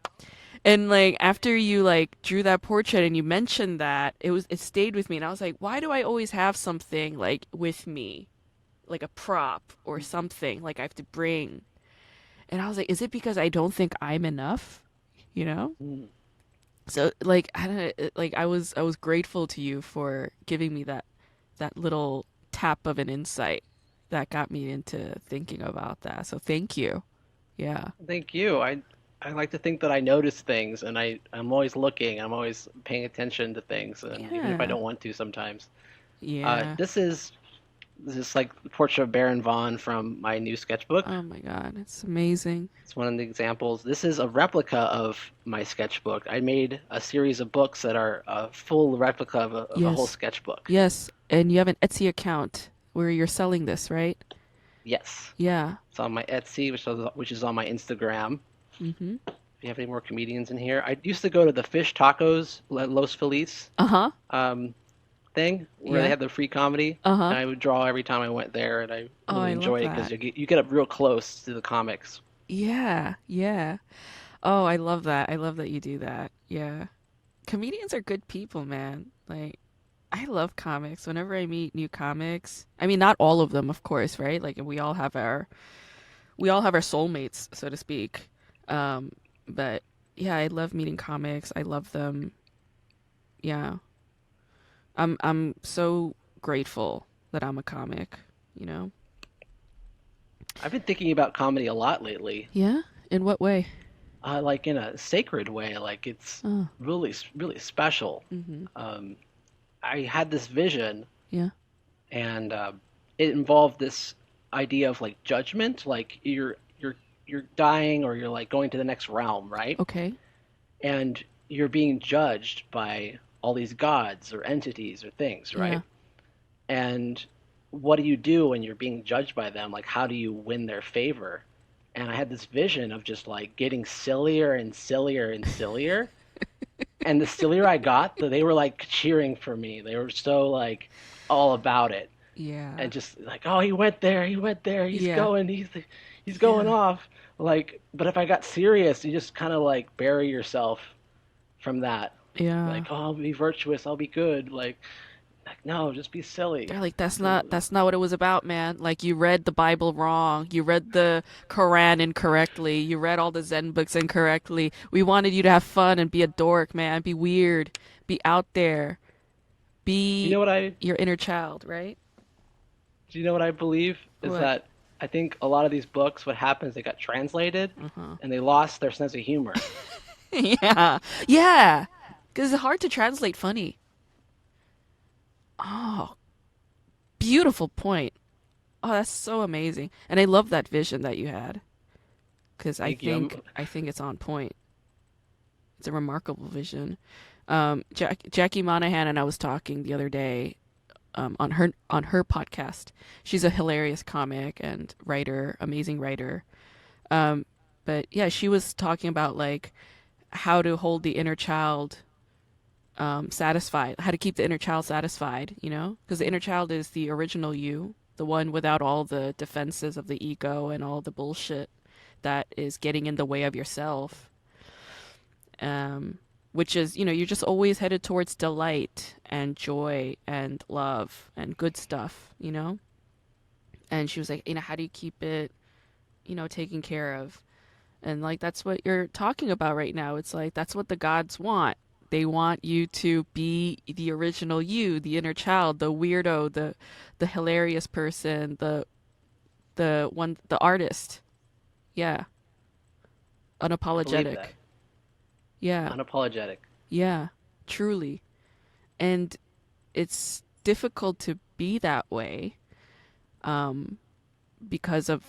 And like after you like drew that portrait and you mentioned that, it stayed with me and I was like, why do I always have something like with me? Like a prop or something like I have to bring. And I was like, is it because I don't think I'm enough? You know? Mm. So like I don't know, like I was grateful to you for giving me that little tap of an insight that got me into thinking about that. So thank you. Yeah. Thank you. I like to think that I notice things, and I'm always looking. I'm always paying attention to things, and even if I Yeah. don't want to sometimes. Yeah. This is like the portrait of Baron Vaughn from my new sketchbook. Oh my God, it's amazing. It's one of the examples. This is a replica of my sketchbook. I made a series of books that are a full replica of a whole Yes. sketchbook. Yes. And you have an Etsy account where you're selling this, right? Yes. Yeah. It's on my Etsy, which is on my Instagram. Mm-hmm. If you have any more comedians in here, I used to go to the Fish Tacos Los Feliz Uh-huh. um, thing where they Yeah. had the free comedy, Uh-huh. and I would draw every time I went there, and I Oh, really I love enjoyed it because that. you get up real close to the comics. Yeah. Yeah. Oh, I love that. I love that you do that. Yeah. Comedians are good people, man. Like, I love comics. Whenever I meet new comics, I mean, not all of them, of course, right? Like, we all have our soulmates, so to speak. Um, but yeah, I love meeting comics. I love them. Yeah. I'm so grateful that I'm a comic, you know? I've been thinking about comedy a lot lately, Yeah? In what way? like in a sacred way, like it's Oh. really special. Mm-hmm. Um, I had this vision, Yeah. and it involved this idea of like judgment, like you're dying or you're like going to the next realm, right? Okay. And you're being judged by all these gods or entities or things, right? Yeah. And what do you do when you're being judged by them? Like, how do you win their favor? And I had this vision of just like getting sillier and sillier and sillier. And the sillier I got, they were like cheering for me. They were so like all about it. Yeah. And just like, oh, he went there, Yeah. he's going Yeah. off. Like, but if I got serious, you just kind of like bury yourself from that. Yeah. Like, oh, I'll be virtuous, I'll be good. Like no, just be They're silly. like, that's not what it was about, man. Like you read the Bible wrong. You read the Quran incorrectly. You read all the Zen books incorrectly. We wanted you to have fun and be a dork, man. Be weird. Be out there. Do you Be know what I your inner child, right? do you know what I believe is What? that I think a lot of these books, what happens, they got translated Uh-huh. and they lost their sense of humor. Yeah. Yeah. Because it's hard to translate funny. Oh, beautiful point. Oh, that's so amazing. And I love that vision that you had. Because I Thank you. think I think it's on point. It's a remarkable vision. Jackie Monahan and I was talking the other day on her podcast. She's a hilarious comic and writer, amazing writer. Um, but yeah, she was talking about like how to hold the inner child satisfied, how to keep the inner child satisfied. You know, because the inner child is the original you, the one without all the defenses of the ego and all the bullshit that is getting in the way of yourself. um, which is, you're just always headed towards delight and joy and love and good stuff, you know? And she was like, how do you keep it, taken care of? And like, that's what you're talking about right now. It's like, that's what the gods want. They want you to be the original you, the inner child, the weirdo, the hilarious person, the artist. Yeah. I believe Unapologetic. that. Yeah. Unapologetic. Yeah. Truly. And it's difficult to be that way um, because of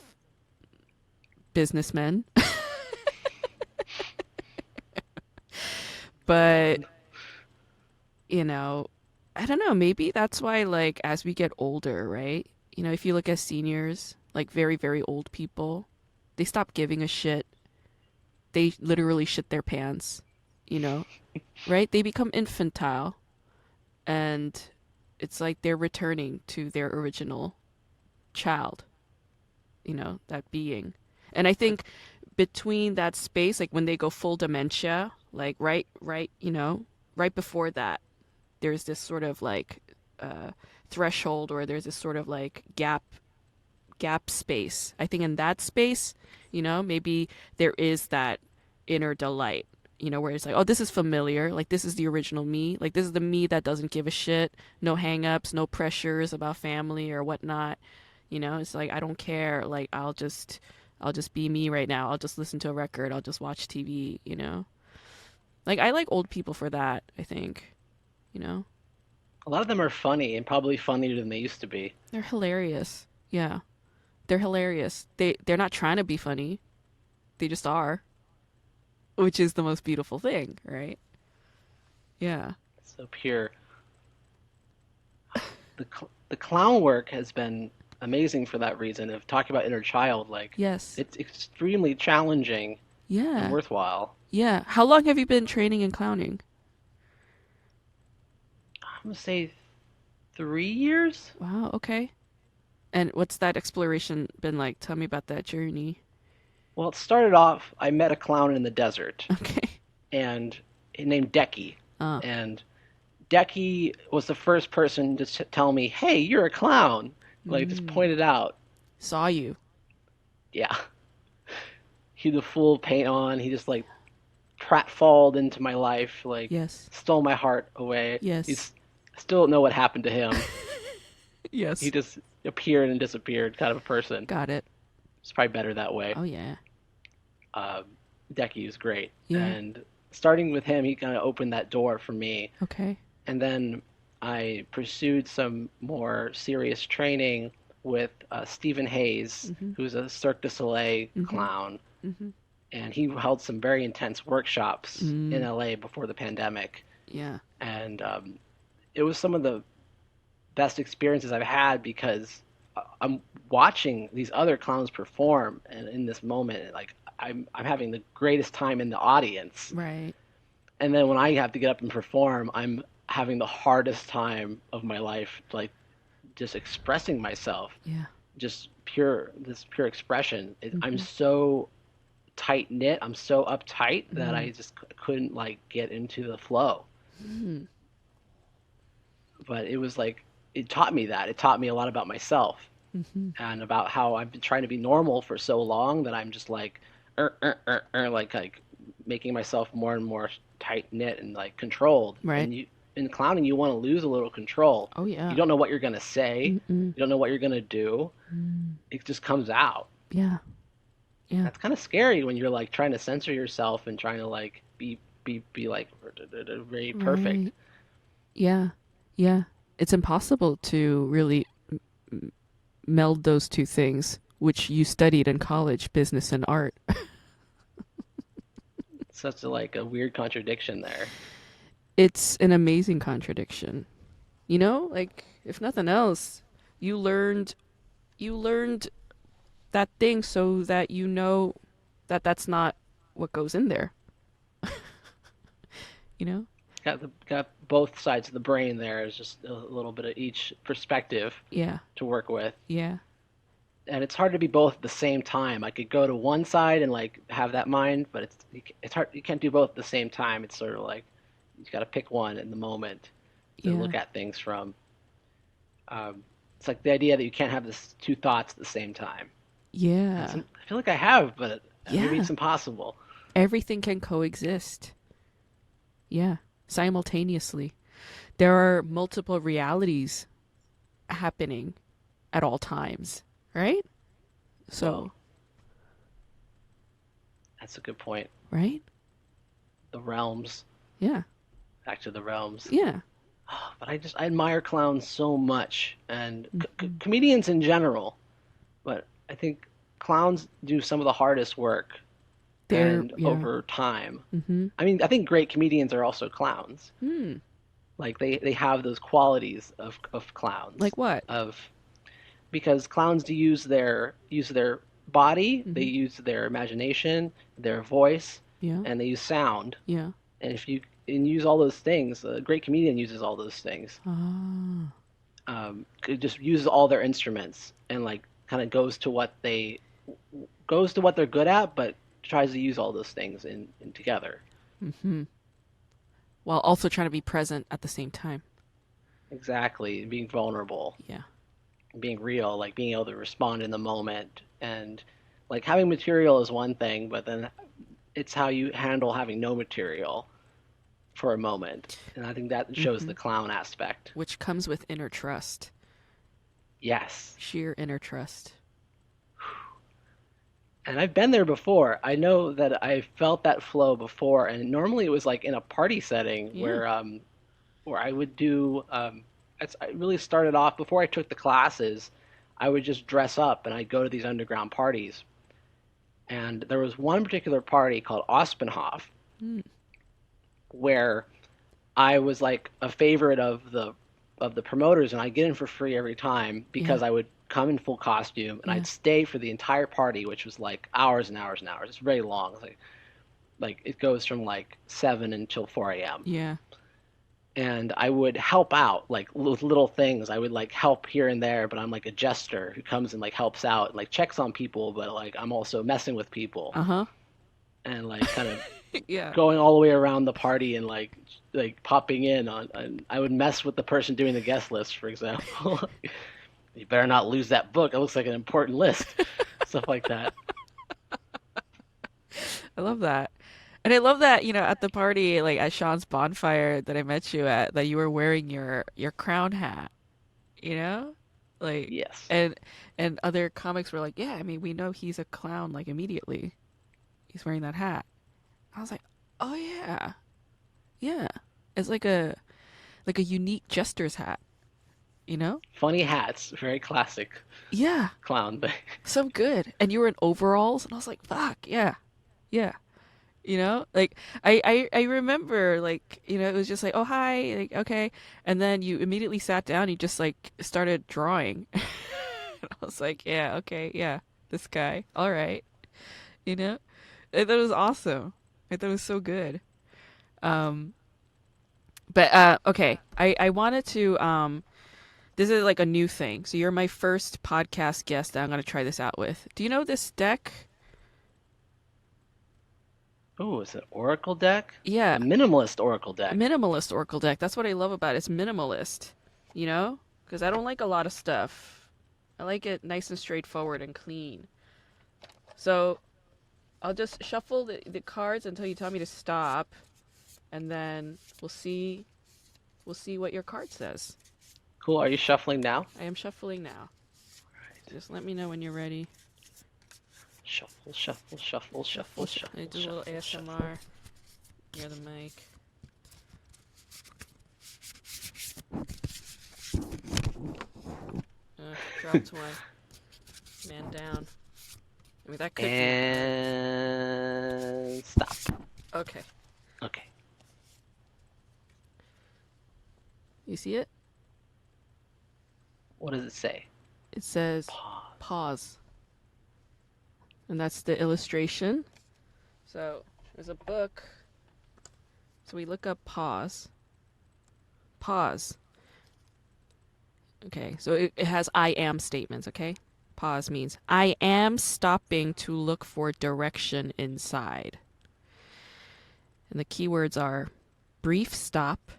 businessmen. But, you know, I don't know, maybe that's why like as we get older, right? If you look at seniors, like very, very old people, they stop giving a shit. They literally shit their pants, you know, right? They become infantile and it's like they're returning to their original child, that being. And I think between that space, like when they go full dementia, like right, right before that, there's this sort of like threshold, or there's this sort of like gap space. I think in that space, maybe there is that inner delight, where it's like, oh, this is familiar. Like, this is the original me. Like, this is the me that doesn't give a shit. No hangups, no pressures about family or whatnot. It's like, I don't care. Like, I'll just be me right now. I'll just listen to a record. I'll just watch TV. Like, I like old people for that, I think, you know? A lot of them are funny and probably funnier than they used to be. They're hilarious. Yeah. They're hilarious. They're not trying to be funny. They just are, which is the most beautiful thing, right? Yeah. So pure. The clown work has been amazing for that reason of talking about inner child. Like, Yes. it's extremely challenging and Yeah. worthwhile. Yeah. How long have you been training in clowning? I'm gonna say 3 years. Wow. Okay. And what's that exploration been like? Tell me about that journey. Well, it started off, I met a clown in the desert, Okay. and named Decky. Uh, And Decky was the first person to tell me, "Hey, you're a clown." Like, just mm, pointed out. saw you. Yeah, he had the full paint on. He just like pratfalled into my life, like Yes. stole my heart away. Yes. He's I still don't know what happened to him. He Yes. just appeared and disappeared, kind of a person. Got it. It's probably better that way. Oh yeah. Uh, Decky was great, Yeah. and starting with him, he kind of opened that door for me. Okay. And then I pursued some more serious training with Stephen Hayes, Mhm. who's a Cirque du Soleil Mhm. clown, Mhm. and he held some very intense workshops in Mm. LA before the pandemic. Yeah. And it was some of the best experiences I've had because I'm watching these other clowns perform, and in this moment, like I'm having the greatest time in the audience. Right. And then when I have to get up and perform, I'm having the hardest time of my life, like just expressing myself, Yeah. just pure expression. I'm Mhm. so tight knit, I'm so uptight that Mm. I just couldn't like get into the flow. Mm. But it was like it taught me that. It taught me a lot about myself Mhm. and about how I've been trying to be normal for so long that I'm just like, like making myself more and more tight knit and like controlled. Right. And you in clowning, you want to lose a little control. Oh You yeah. don't know what you're gonna say. Mm-mm. You don't know what you're gonna do. Mm. It just comes out. Yeah. Yeah. That's kind of scary when you're like trying to censor yourself and trying to like be like very perfect. Right. Yeah. Yeah. It's impossible to really meld those two things, which you studied in college, business and art. Such a like a weird contradiction there. It's an amazing contradiction. Like if nothing else, you learned you learned that thing so that you know that that's not what goes in there, you know? Got both sides of the brain there. Is just a little bit of each perspective Yeah. to work with. Yeah. And it's hard to be both at the same time. I could go to one side and like have that mind, but it's hard. You can't do both at the same time. It's sort of like you got to pick one in the moment to Yeah. look at things from. It's like the idea that you can't have this two thoughts at the same time. Yeah. I feel like I have, but maybe Yeah. it's impossible. Everything can coexist. Yeah. Simultaneously. There are multiple realities happening at all times, right? Well, So, that's a good point. right? The realms, Yeah. back to the realms. Yeah. But I admire clowns so much, and Hmm. comedians in general. But I think clowns do some of the hardest work They're and yeah. over time. Mhm. I mean, I think great comedians are also clowns. Hmm. Like they have those qualities of clowns Like what? of because clowns do use their body, they Mhm. use their imagination, their voice, Yeah. and they use sound. Yeah. And if you and use all those things, a great comedian uses all those things. Ah. It just uses all their instruments and like kind of goes to what they're good at, but tries to use all those things in together. Mhm. While also trying to be present at the same time. Exactly, being vulnerable, Yeah. being real, like being able to respond in the moment, and like having material is one thing, but then it's how you handle having no material for a moment, and I think that shows the Mhm. clown aspect. Which comes with inner trust. Yes, Sheer inner trust. and I've been there before. I know that I felt that flow before, and normally it was like in a party setting Yeah. where I would do. I really started off before I took the classes. I would just dress up and I'd go to these underground parties. And there was one particular party called Ospenhof Mm. where I was like a favorite of the promoters, and I'd get in for free every time Yeah. because I would come in full costume and Yeah. I'd stay for the entire party, which was like hours and hours and hours. It's very long. It's like it goes from like 7 until 4 a.m. Yeah. And I would help out like with little things. I would like help here and there, but I'm like a jester who comes and like helps out and like checks on people, but like I'm also messing with people Uh-huh. and like kind of Yeah. going all the way around the party and like popping in on I would mess with the person doing the guest list, for example. You better not lose that book. It looks like an important list. Stuff like that. I love that. And I love that, at the party, like at Sean's bonfire that I met you at, that you were wearing your crown hat, you know? Like Yes. and and other comics were like, "Yeah, I mean, we know he's a clown like immediately. He's wearing that hat." I was like, "Oh yeah. Yeah." It's like a unique jester's hat, you know? Funny hats, very classic Yeah. clown thing. So good. And you were in overalls and I was like, "Fuck, yeah. Yeah." Like I remember like, it was just like, oh hi, like okay. And then you immediately sat down, you just like started drawing. I was like, yeah, okay, yeah, this guy. All right. You know? I thought it was awesome. I thought it was so good. Um but okay. I wanted to this is like a new thing. So you're my first podcast guest that I'm gonna try this out with. Do you know this deck? Oh, it's an oracle deck? Yeah. A minimalist oracle A deck. minimalist Oracle deck. That's what I love about it. It's minimalist, you know? Because I don't like a lot of stuff. I like it nice and straightforward and clean. So I'll just shuffle the cards until you tell me to stop, and then we'll see what your card says. Cool. Are you shuffling now? I am shuffling now. Just let me know when you're ready. Shuffle, shuffle, shuffle, Shuffle, shuffle, I shuffle, do a little shuffle, shuffle. ASMR near the mic. Dropped one. Man down. I mean, that could be. And stop. Okay. Okay. You see it? What does it say? It says Pause. pause. And that's the illustration. So there's a book. So we look up pause. Pause. Okay, so it has I am statements, okay? Pause means I am stopping to look for direction inside. And the keywords are brief stop,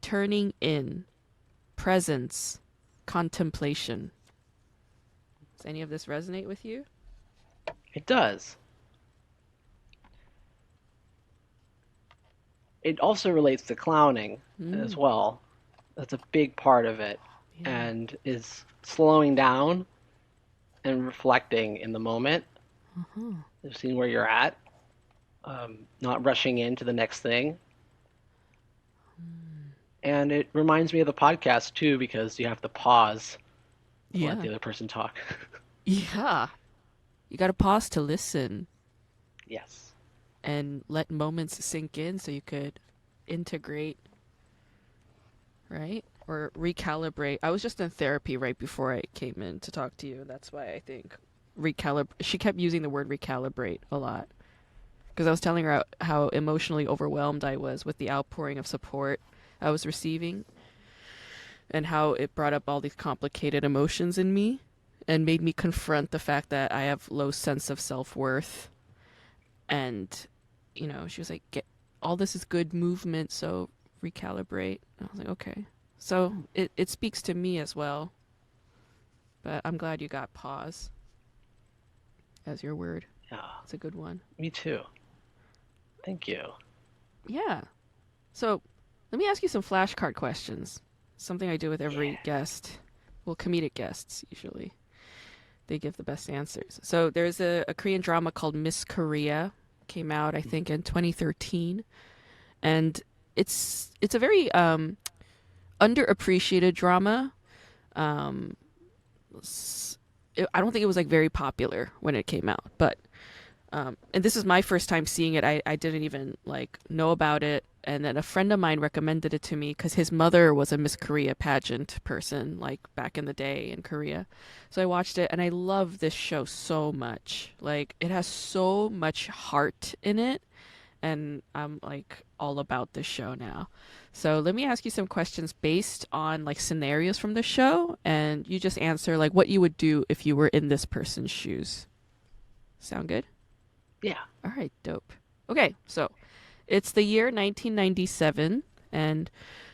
turning in, presence, contemplation. Does any of this resonate with you? It does. It also relates to clowning as Mm, well. That's a big part of it, yeah. and is slowing down and reflecting in the moment, Uh-huh. seeing where you're at, not rushing into the next thing. And it reminds me of the podcast too, because you have to pause to let Yeah. the other person talk. Yeah. You got to pause to listen. Yes. and let moments sink in so you could integrate, right? Or recalibrate. I was just in therapy right before I came in to talk to you. That's why I think recalibrate. She kept using the word recalibrate a lot because I was telling her how emotionally overwhelmed I was with the outpouring of support I was receiving and how it brought up all these complicated emotions in me and made me confront the fact that I have low sense of self-worth. And she was like, get all this is good movement, so recalibrate. I was like, okay. So it speaks to me as well, but I'm glad you got pause as your word. Yeah. It's a good one. Me too. Thank you. Yeah. So let me ask you some flashcard questions. Something I do with Yeah. every guest. Well, comedic guests usually. They give the best answers. So there's a Korean drama called Miss Korea. Came out I think in 2013, and it's a very underappreciated drama. Um, I don't think it was like very popular when it came out, but and this is my first time seeing it. I didn't even like know about it, and then a friend of mine recommended it to me because his mother was a Miss Korea pageant person, like back in the day in Korea. So I watched it, and I love this show so much. Like it has so much heart in it, and I'm like all about this show now. So let me ask you some questions based on like scenarios from the show, and you just answer like what you would do if you were in this person's shoes. Sound good? Yeah. All right, dope. Okay, so it's the year 1997, and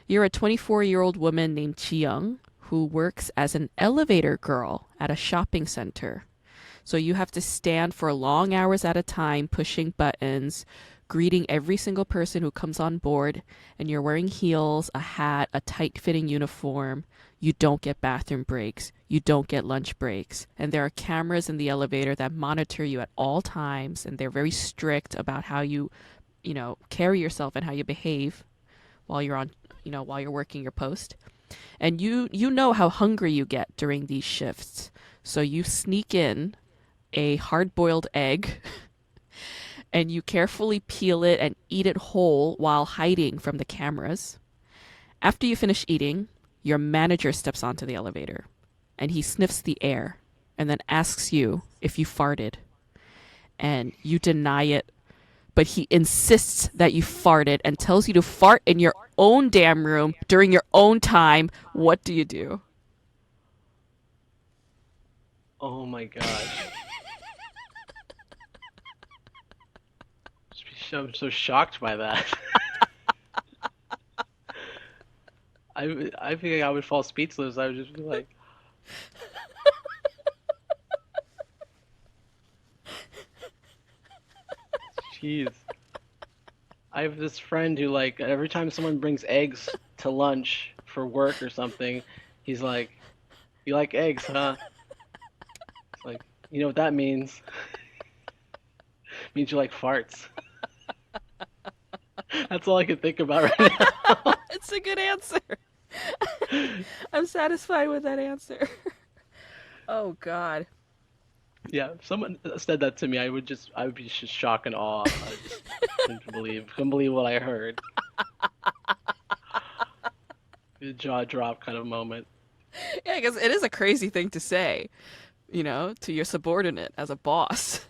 you're a 24-year-old woman named Chi-young who works as an elevator girl at a shopping center. So you have to stand for long hours at a time, pushing buttons, greeting every single person who comes on board, and you're wearing heels, a hat, a tight fitting uniform. You don't get bathroom breaks. You don't get lunch breaks. And there are cameras in the elevator that monitor you at all times, and they're very strict about how you carry yourself and how you behave while you're on, while you're working your post. And you know how hungry you get during these shifts. So you sneak in a hard-boiled egg and you carefully peel it and eat it whole while hiding from the cameras. After you finish eating, your manager steps onto the elevator and he sniffs the air and then asks you if you farted. And you deny it, but he insists that you farted and tells you to fart in your own damn room during your own time. What do you do? Oh my gosh. I'm so shocked by that. I think I would fall speechless. I would just be like, jeez. I have this friend who like every time someone brings eggs to lunch for work or something, he's like, "You like eggs, huh?" It's like, you know what that means? It means you like farts. That's all I can think about right now. It's a good answer. I'm satisfied with that answer. Oh God. Yeah, if someone said that to me, I would be just shock and awe. I just couldn't believe what I heard. A jaw drop kind of moment. Yeah, because it is a crazy thing to say, to your subordinate as a boss.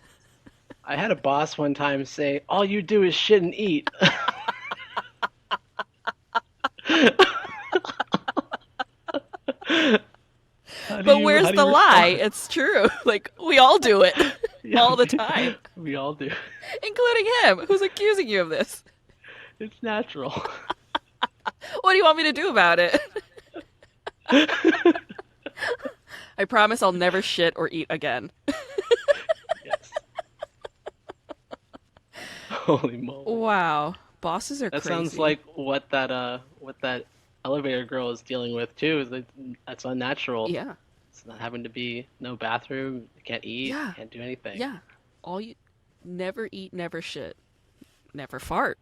I had a boss one time say, "All you do is shit and eat." But How where's do the you lie? respond? It's true. Like, we all do it Yeah, all the time, we all do. including him, who's accusing you of this. It's natural. What do you want me to do about it? I promise I'll never shit or eat again. Yes. Holy moly. Wow. Bosses are That sounds crazy. like what that elevator girl is dealing with too. Is that that's unnatural. Yeah. It's not having to be no bathroom, can't eat, Yeah. can't do anything. Yeah. All you never eat, never shit, never fart.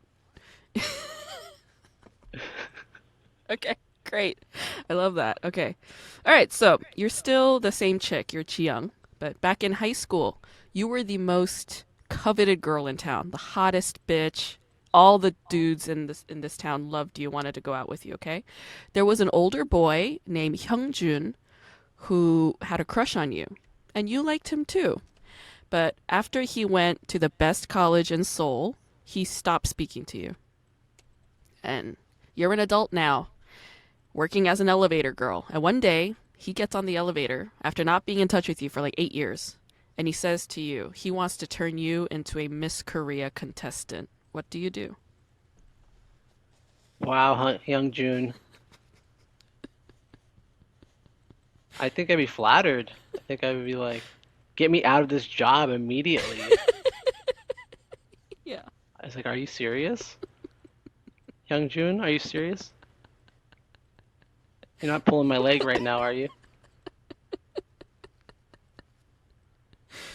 Okay, great. I love that. Okay. All right, so you're still the same chick. You're Chiyoung, but back in high school, you were the most coveted girl in town, the hottest bitch. All the dudes in this town loved you, wanted to go out with you, okay? There was an older boy named Hyungjun who had a crush on you, and you liked him too. But after he went to the best college in Seoul, he stopped speaking to you. And you're an adult now, working as an elevator girl. And one day, he gets on the elevator after not being in touch with you for like 8 years. And he says to you, he wants to turn you into a Miss Korea contestant. What do you do? Wow, Young June. I think I'd be flattered. I think I would be like, get me out of this job immediately. Yeah. I was like, are you serious? Young June, are you serious? You're not pulling my leg right now, are you?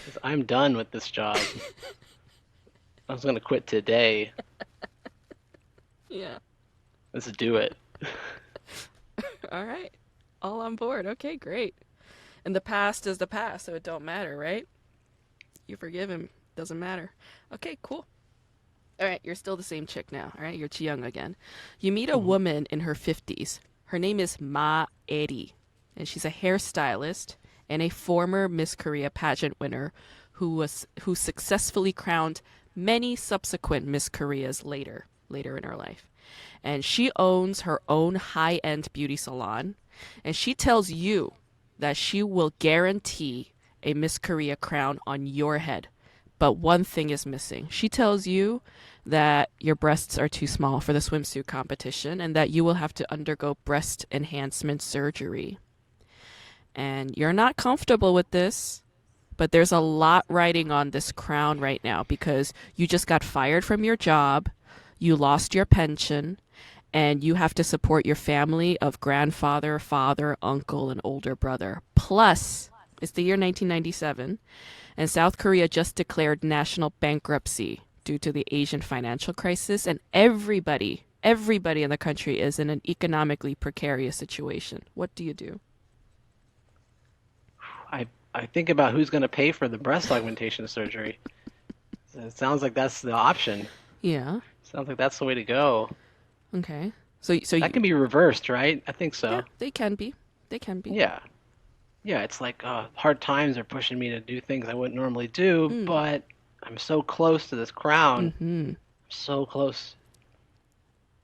'Cause I'm done with this job. I was gonna quit today. Yeah. Let's do it. All right. All on board. Okay, great. And the past is the past, so it don't matter, right? You forgive him. Doesn't matter. Okay, cool. All right, you're still the same chick now. All right, you're Chiyoung again. You meet a Mhm. woman in her 50s. Her name is Ma Eri, and she's a hairstylist and a former Miss Korea pageant winner who successfully crowned many subsequent Miss Koreas later in her life. And she owns her own high-end beauty salon, and she tells you that she will guarantee a Miss Korea crown on your head. But one thing is missing. She tells you that your breasts are too small for the swimsuit competition and that you will have to undergo breast enhancement surgery. And you're not comfortable with this, but there's a lot riding on this crown right now because you just got fired from your job, you lost your pension, and you have to support your family of grandfather, father, uncle, and older brother. Plus, it's the year 1997, and South Korea just declared national bankruptcy due to the Asian financial crisis, and everybody in the country is in an economically precarious situation. What do you do? I think about who's gonna pay for the breast augmentation surgery. It sounds like that's the option. Yeah. Sounds like that's the way to go. Okay. So That you, can be reversed, right? I think yeah, so. they can be. They can be. Yeah. Yeah, it's like hard times are pushing me to do things I wouldn't normally do, Mm. but I'm so close to this crown. Mm-hmm. So close.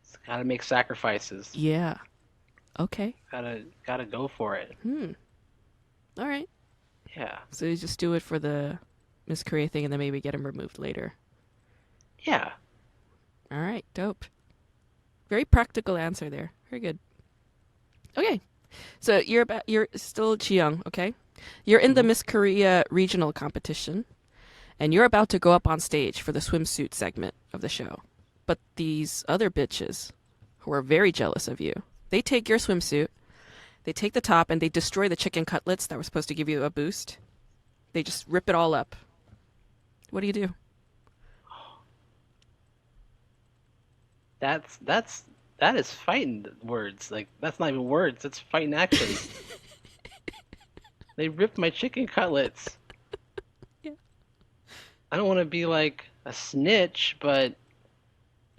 It's gotta make sacrifices. Yeah. Okay. Gotta go for it. Hmm. All right. Yeah. So you just do it for the Miss Korea thing and then maybe get him removed later. Yeah. All right. Dope. Very practical answer there. Very good. Okay. So you're still Chiyoung, okay? You're in the hmm Miss Korea regional competition and you're about to go up on stage for the swimsuit segment of the show. But these other bitches who are very jealous of you, they take your swimsuit, they take the top and they destroy the chicken cutlets that were supposed to give you a boost. They just rip it all up. What do you do? That is fighting words. Like that's not even words. That's fighting actions. They ripped my chicken cutlets. Yeah. I don't want to be like a snitch, but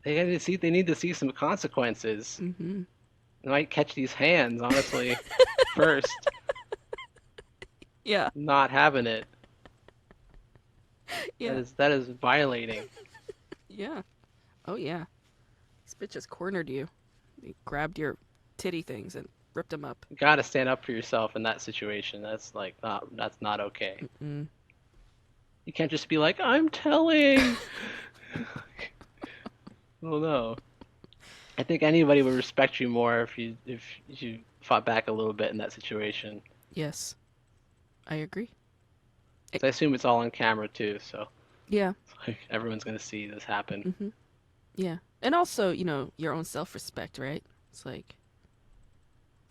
they need to see some consequences. Mm-hmm. I might catch these hands, honestly, first. Yeah. Not having it. Yeah. That is violating. Yeah. Oh yeah. These bitches cornered you. They grabbed your titty things and ripped them up. You gotta stand up for yourself in that situation. That's not okay. Mm. You can't just be like, I'm telling. Well, no. I think anybody would respect you more if you fought back a little bit in that situation. Yes, I agree. 'Cause I assume it's all on camera too, so Yeah. like everyone's gonna see this happen. Mm-hmm. Yeah. And also, your own self-respect, right? It's like,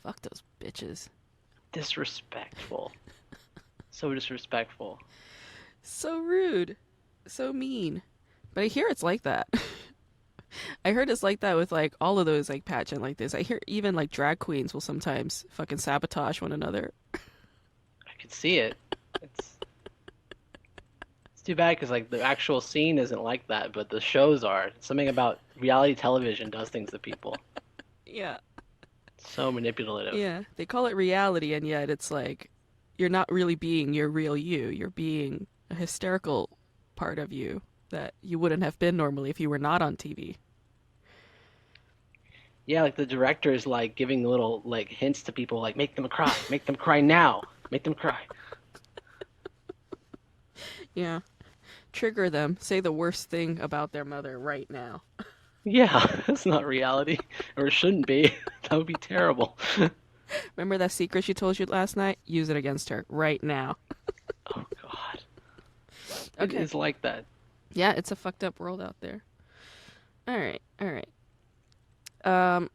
fuck those bitches. Disrespectful. So disrespectful. So rude. So mean. But I hear it's like that. I heard it's like that with like all of those like pageant like this. I hear even like drag queens will sometimes fucking sabotage one another. I could see it. It's too bad because like the actual scene isn't like that, but the shows are. Something about reality television does things to people. Yeah. So manipulative. Yeah. They call it reality, and yet it's like you're not really being your real you. You're being a hysterical part of you that you wouldn't have been normally if you were not on TV. Yeah, like the director is like giving little like hints to people like make them cry now, make them cry. Yeah. Trigger them. Say the worst thing about their mother right now. Yeah, that's not reality, or it shouldn't be. That would be terrible. Remember that secret she told you last night? Use it against her right now. Oh God, it Okay. is like that. Yeah, it's a fucked up world out there. All right. All right. Um.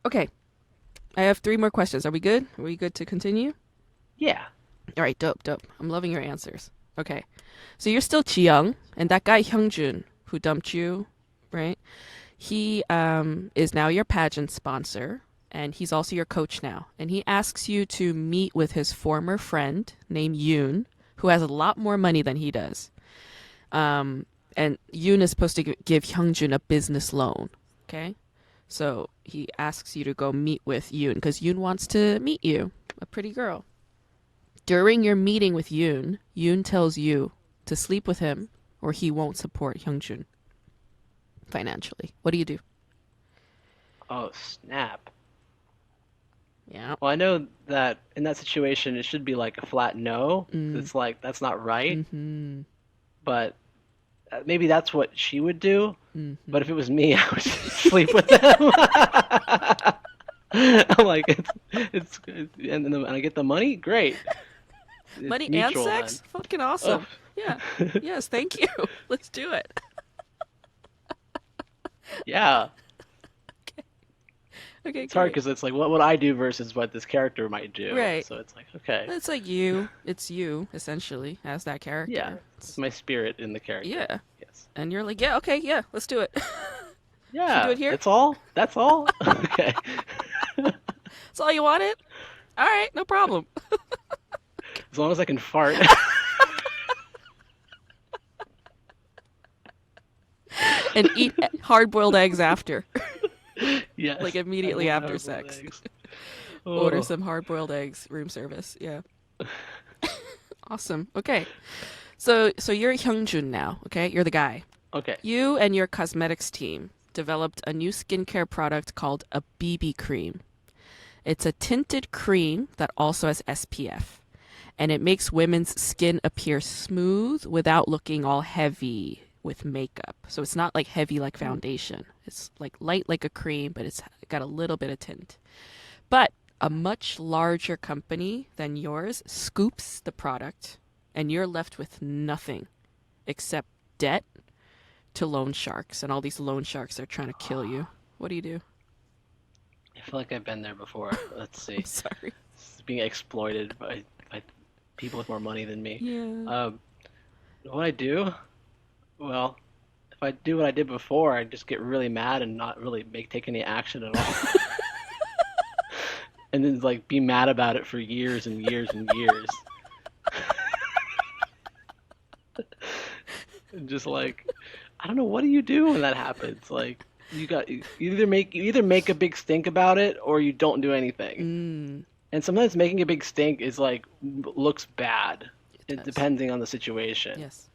Okay. I have three more questions. Are we good? Are we good to continue? Yeah. All right. Dope. Dope. I'm loving your answers. Okay. So you're still Jiyoung, and that guy Hyungjun who dumped you, right? He is now your pageant sponsor, and he's also your coach now. And he asks you to meet with his former friend named Yoon, who has a lot more money than he does. Um, and Yoon is supposed to give Hyungjun a business loan. Okay, so he asks you to go meet with Yoon because Yoon wants to meet you, a pretty girl. During your meeting with Yoon, Yoon tells you to sleep with him or he won't support Hyungjun financially. What do you do? Oh snap. Yeah. Well, I know that in that situation it should be like a flat no. 'Cause Mm. it's like that's not right. Mm-hmm. But maybe that's what she would do. But Mm-hmm. if it was me, I would just sleep with them. I'm like, and I get the money. Great, it's Money and mutual then. sex? Fucking Oh, awesome. Yeah. Yes, thank you. Let's do it. yeah. Okay, It's hard great. because it's like, what would I do versus what this character might do? Right. So it's like, okay, It's like you. It's you, essentially, as that yeah, character. it's my spirit in the character. Yeah. Yes. And you're like, yeah, okay, yeah, let's do it. Should we do Yeah, it here? that's all. That's all. Okay. That's all you wanted? All right, no problem. As long as I can fart. And eat hard boiled eggs after, like Yes, I immediately love after hard-boiled sex. eggs. Order Oh, some hard boiled eggs, room service. Yeah. Awesome. Okay. So you're Hyungjun now, okay? You're the guy. okay. You and your cosmetics team developed a new skincare product called a BB cream. It's a tinted cream that also has SPF, and it makes women's skin appear smooth without looking all heavy with makeup. So it's not like heavy like foundation. It's like light like a cream, but it's got a little bit of tint. But a much larger company than yours scoops the product, and you're left with nothing except debt to loan sharks, and all these loan sharks are trying to kill you. What do you do? I feel like I've been there before. Let's I'm see. sorry. This is being exploited by people with more money than me. Yeah. Um, what I do? Well, if I do what I did before, I just get really mad and not really take any action at all. And then like be mad about it for years and years and years. And just like I don't know, what do you do when that happens? Like you either make a big stink about it or you don't do anything. Mm, And sometimes making a big stink is like looks bad, it it, does. depending on the situation. Yes.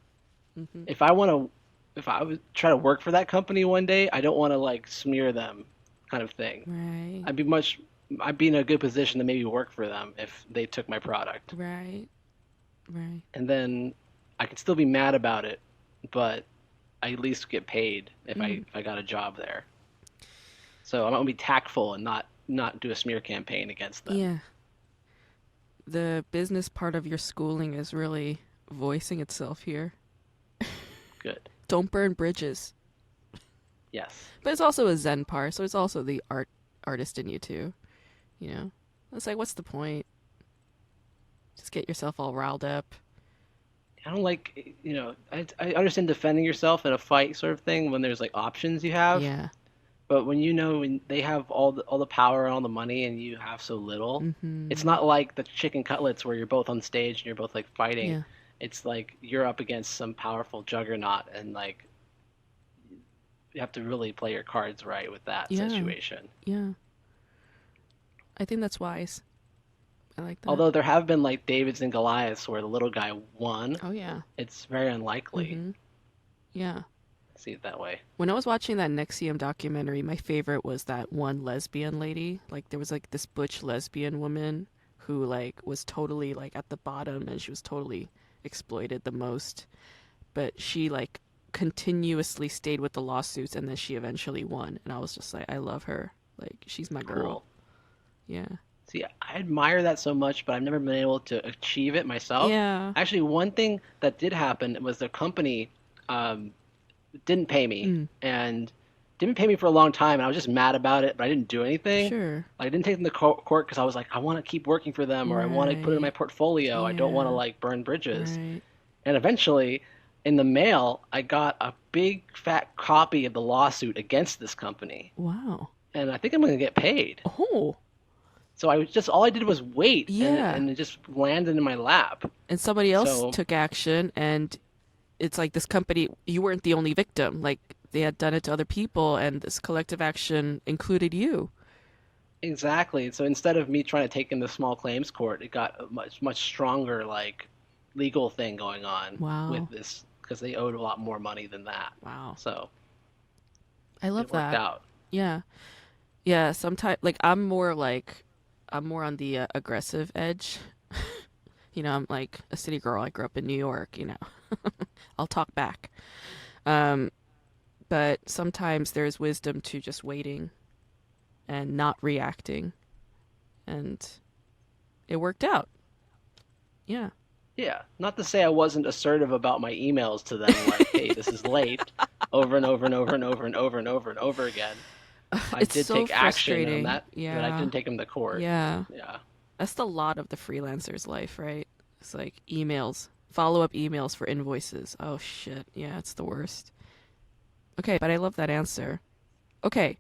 Mm-hmm. If I want to, if I would try to work for that company one day, I don't want to like smear them, kind of thing. Right. I'd be much, I'd be in a good position to maybe work for them if they took my product, Right. Right. and then I could still be mad about it, but I at least get paid Mm, if I got a job there. So I'm gonna be tactful and not do a smear campaign against them. yeah. The business part of your schooling is really voicing itself here. Good. Don't burn bridges. Yes. But it's also a Zen part, so it's also the artist in you too. You know, it's like, what's the point? Just get yourself all riled up. I don't like, I understand defending yourself in a fight sort of thing when there's like options you have, Yeah. but when when they have all the power and all the money and you have so little, it's Mm-hmm. not like the chicken cutlets where you're both on stage and you're both like fighting Yeah. it's like you're up against some powerful juggernaut, and like you have to really play your cards right with that Yeah. situation. Yeah. I think that's wise. I like that. Although there have been like Davids and Goliaths where the little guy won, Oh yeah. it's very unlikely Mm-hmm. Yeah. to see it that way. When I was watching that Nexium documentary, my favorite was that one lesbian lady. Like there was like this butch lesbian woman who like was totally like at the bottom and she was totally exploited the most. But she like continuously stayed with the lawsuits and then she eventually won. And I was just like, I love her. Like she's my girl. Cool. Yeah. See, I admire that so much, but I've never been able to achieve it myself. Yeah. Actually, one thing that did happen was the company um, didn't pay me, Mm, and didn't pay me for a long time, and I was just mad about it, but I didn't do anything. sure. Like, I didn't take them to court because I was like, I want to keep working for them, or I want to put it in my Right. portfolio. I don't want to Yeah. like burn bridges. Right. And eventually, in the mail, I got a big fat copy of the lawsuit against this company, Wow. and I think I'm going to get paid. Oh, So I was just all I did was wait, and yeah. it just landed in my lap. And somebody else So took action and it's like this company, you weren't the only victim. Like they had done it to other people, and this collective action included you. exactly. So instead of me trying to take him to small claims court, it got a much stronger like legal thing going on with Wow. this because they owed a lot more money than that. Wow. So I love it worked that. out. Yeah. Yeah. Sometimes, like, I'm more on the aggressive edge. I'm like a city girl. I grew up in New York. I'll talk back. Um, but sometimes there's wisdom to just waiting and not reacting. And it worked out. Yeah. Yeah, not to say I wasn't assertive about my emails to them, like, "Hey, this is late," over and over and over and over and over and over and over again. I It's did so take action on frustrating. that, but I Yeah. didn't take them to court. Yeah. Yeah. That's the lot of the freelancer's life, right? It's like emails, follow up emails for invoices. Oh, shit. Yeah, it's the worst. Okay, but I love that answer. Okay,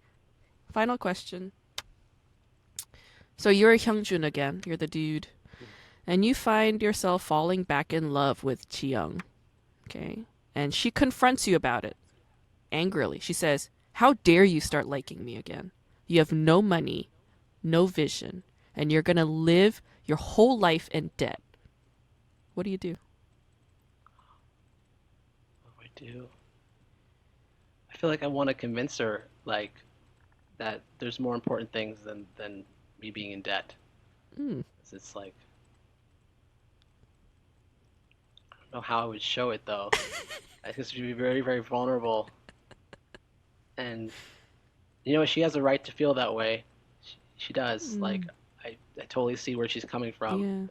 final question. So you're Hyungjun again. You're the dude. And you find yourself falling back in love with Jiyoung. Okay? And she confronts you about it angrily. She says, "How dare you start liking me again? You have no money, no vision, and you're going to live your whole life in debt." What do you do? What do I do? I feel like I want to convince her, like, that there's more important things than me being in debt. Mm. 'Cause it's like, I don't know how I would show it though. I think she'd be very, very vulnerable. And she has a right to feel that way. She does. Like, Mm. I totally see where she's coming from. Yeah.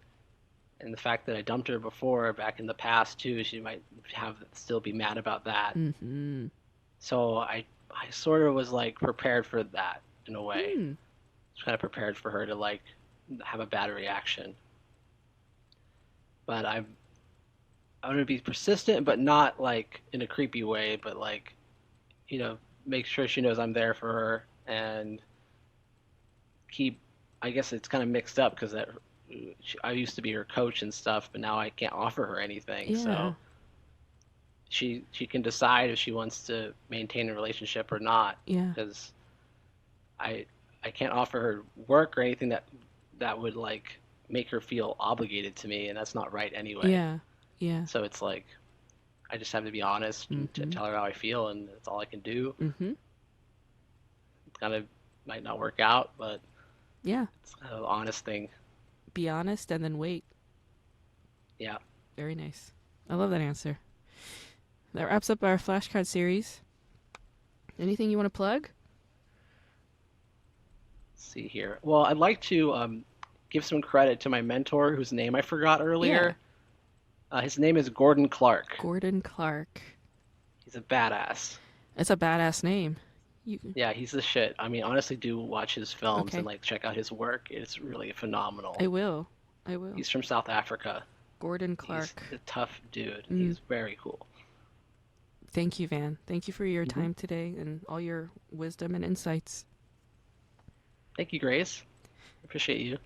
And the fact that I dumped her before, back in the past too, she might have still be mad about that. Mm-hmm. So I sort of was like prepared for that in a way. Mm. Just kind of prepared for her to like have a bad reaction. But I'm gonna be persistent, but not like in a creepy way, but like, make sure she knows I'm there for her and keep. I guess it's kind of mixed up because I used to be her coach and stuff, but now I can't offer her anything. Yeah. So she can decide if she wants to maintain a relationship or not, Yeah. because I I can't offer her work or anything that would like make her feel obligated to me, and that's not right anyway. Yeah. Yeah. So it's like I just have to be honest and Mm-hmm. tell her how I feel, and that's all I can do. Mm-hmm. It kind of might not work out, but Yeah. it's kind of an honest thing. Be honest and then wait. Yeah. Very nice. I love that answer. That wraps up our flashcard series. Anything you want to plug? Let's see here. Well, I'd like to give some credit to my mentor, whose name I forgot Yeah. earlier. His name is Gordon Clark. Gordon Clark. He's a badass. It's a badass name. You Yeah, he's the shit. I mean, honestly, do watch his films and okay? like check out his work. It's really phenomenal. I will. I will. He's from South Africa. Gordon He's Clark. a tough dude. Mm. He's very cool. Thank you, Van. Thank you for your Hmm. time today and all your wisdom and insights. Thank you, Grace. Appreciate you.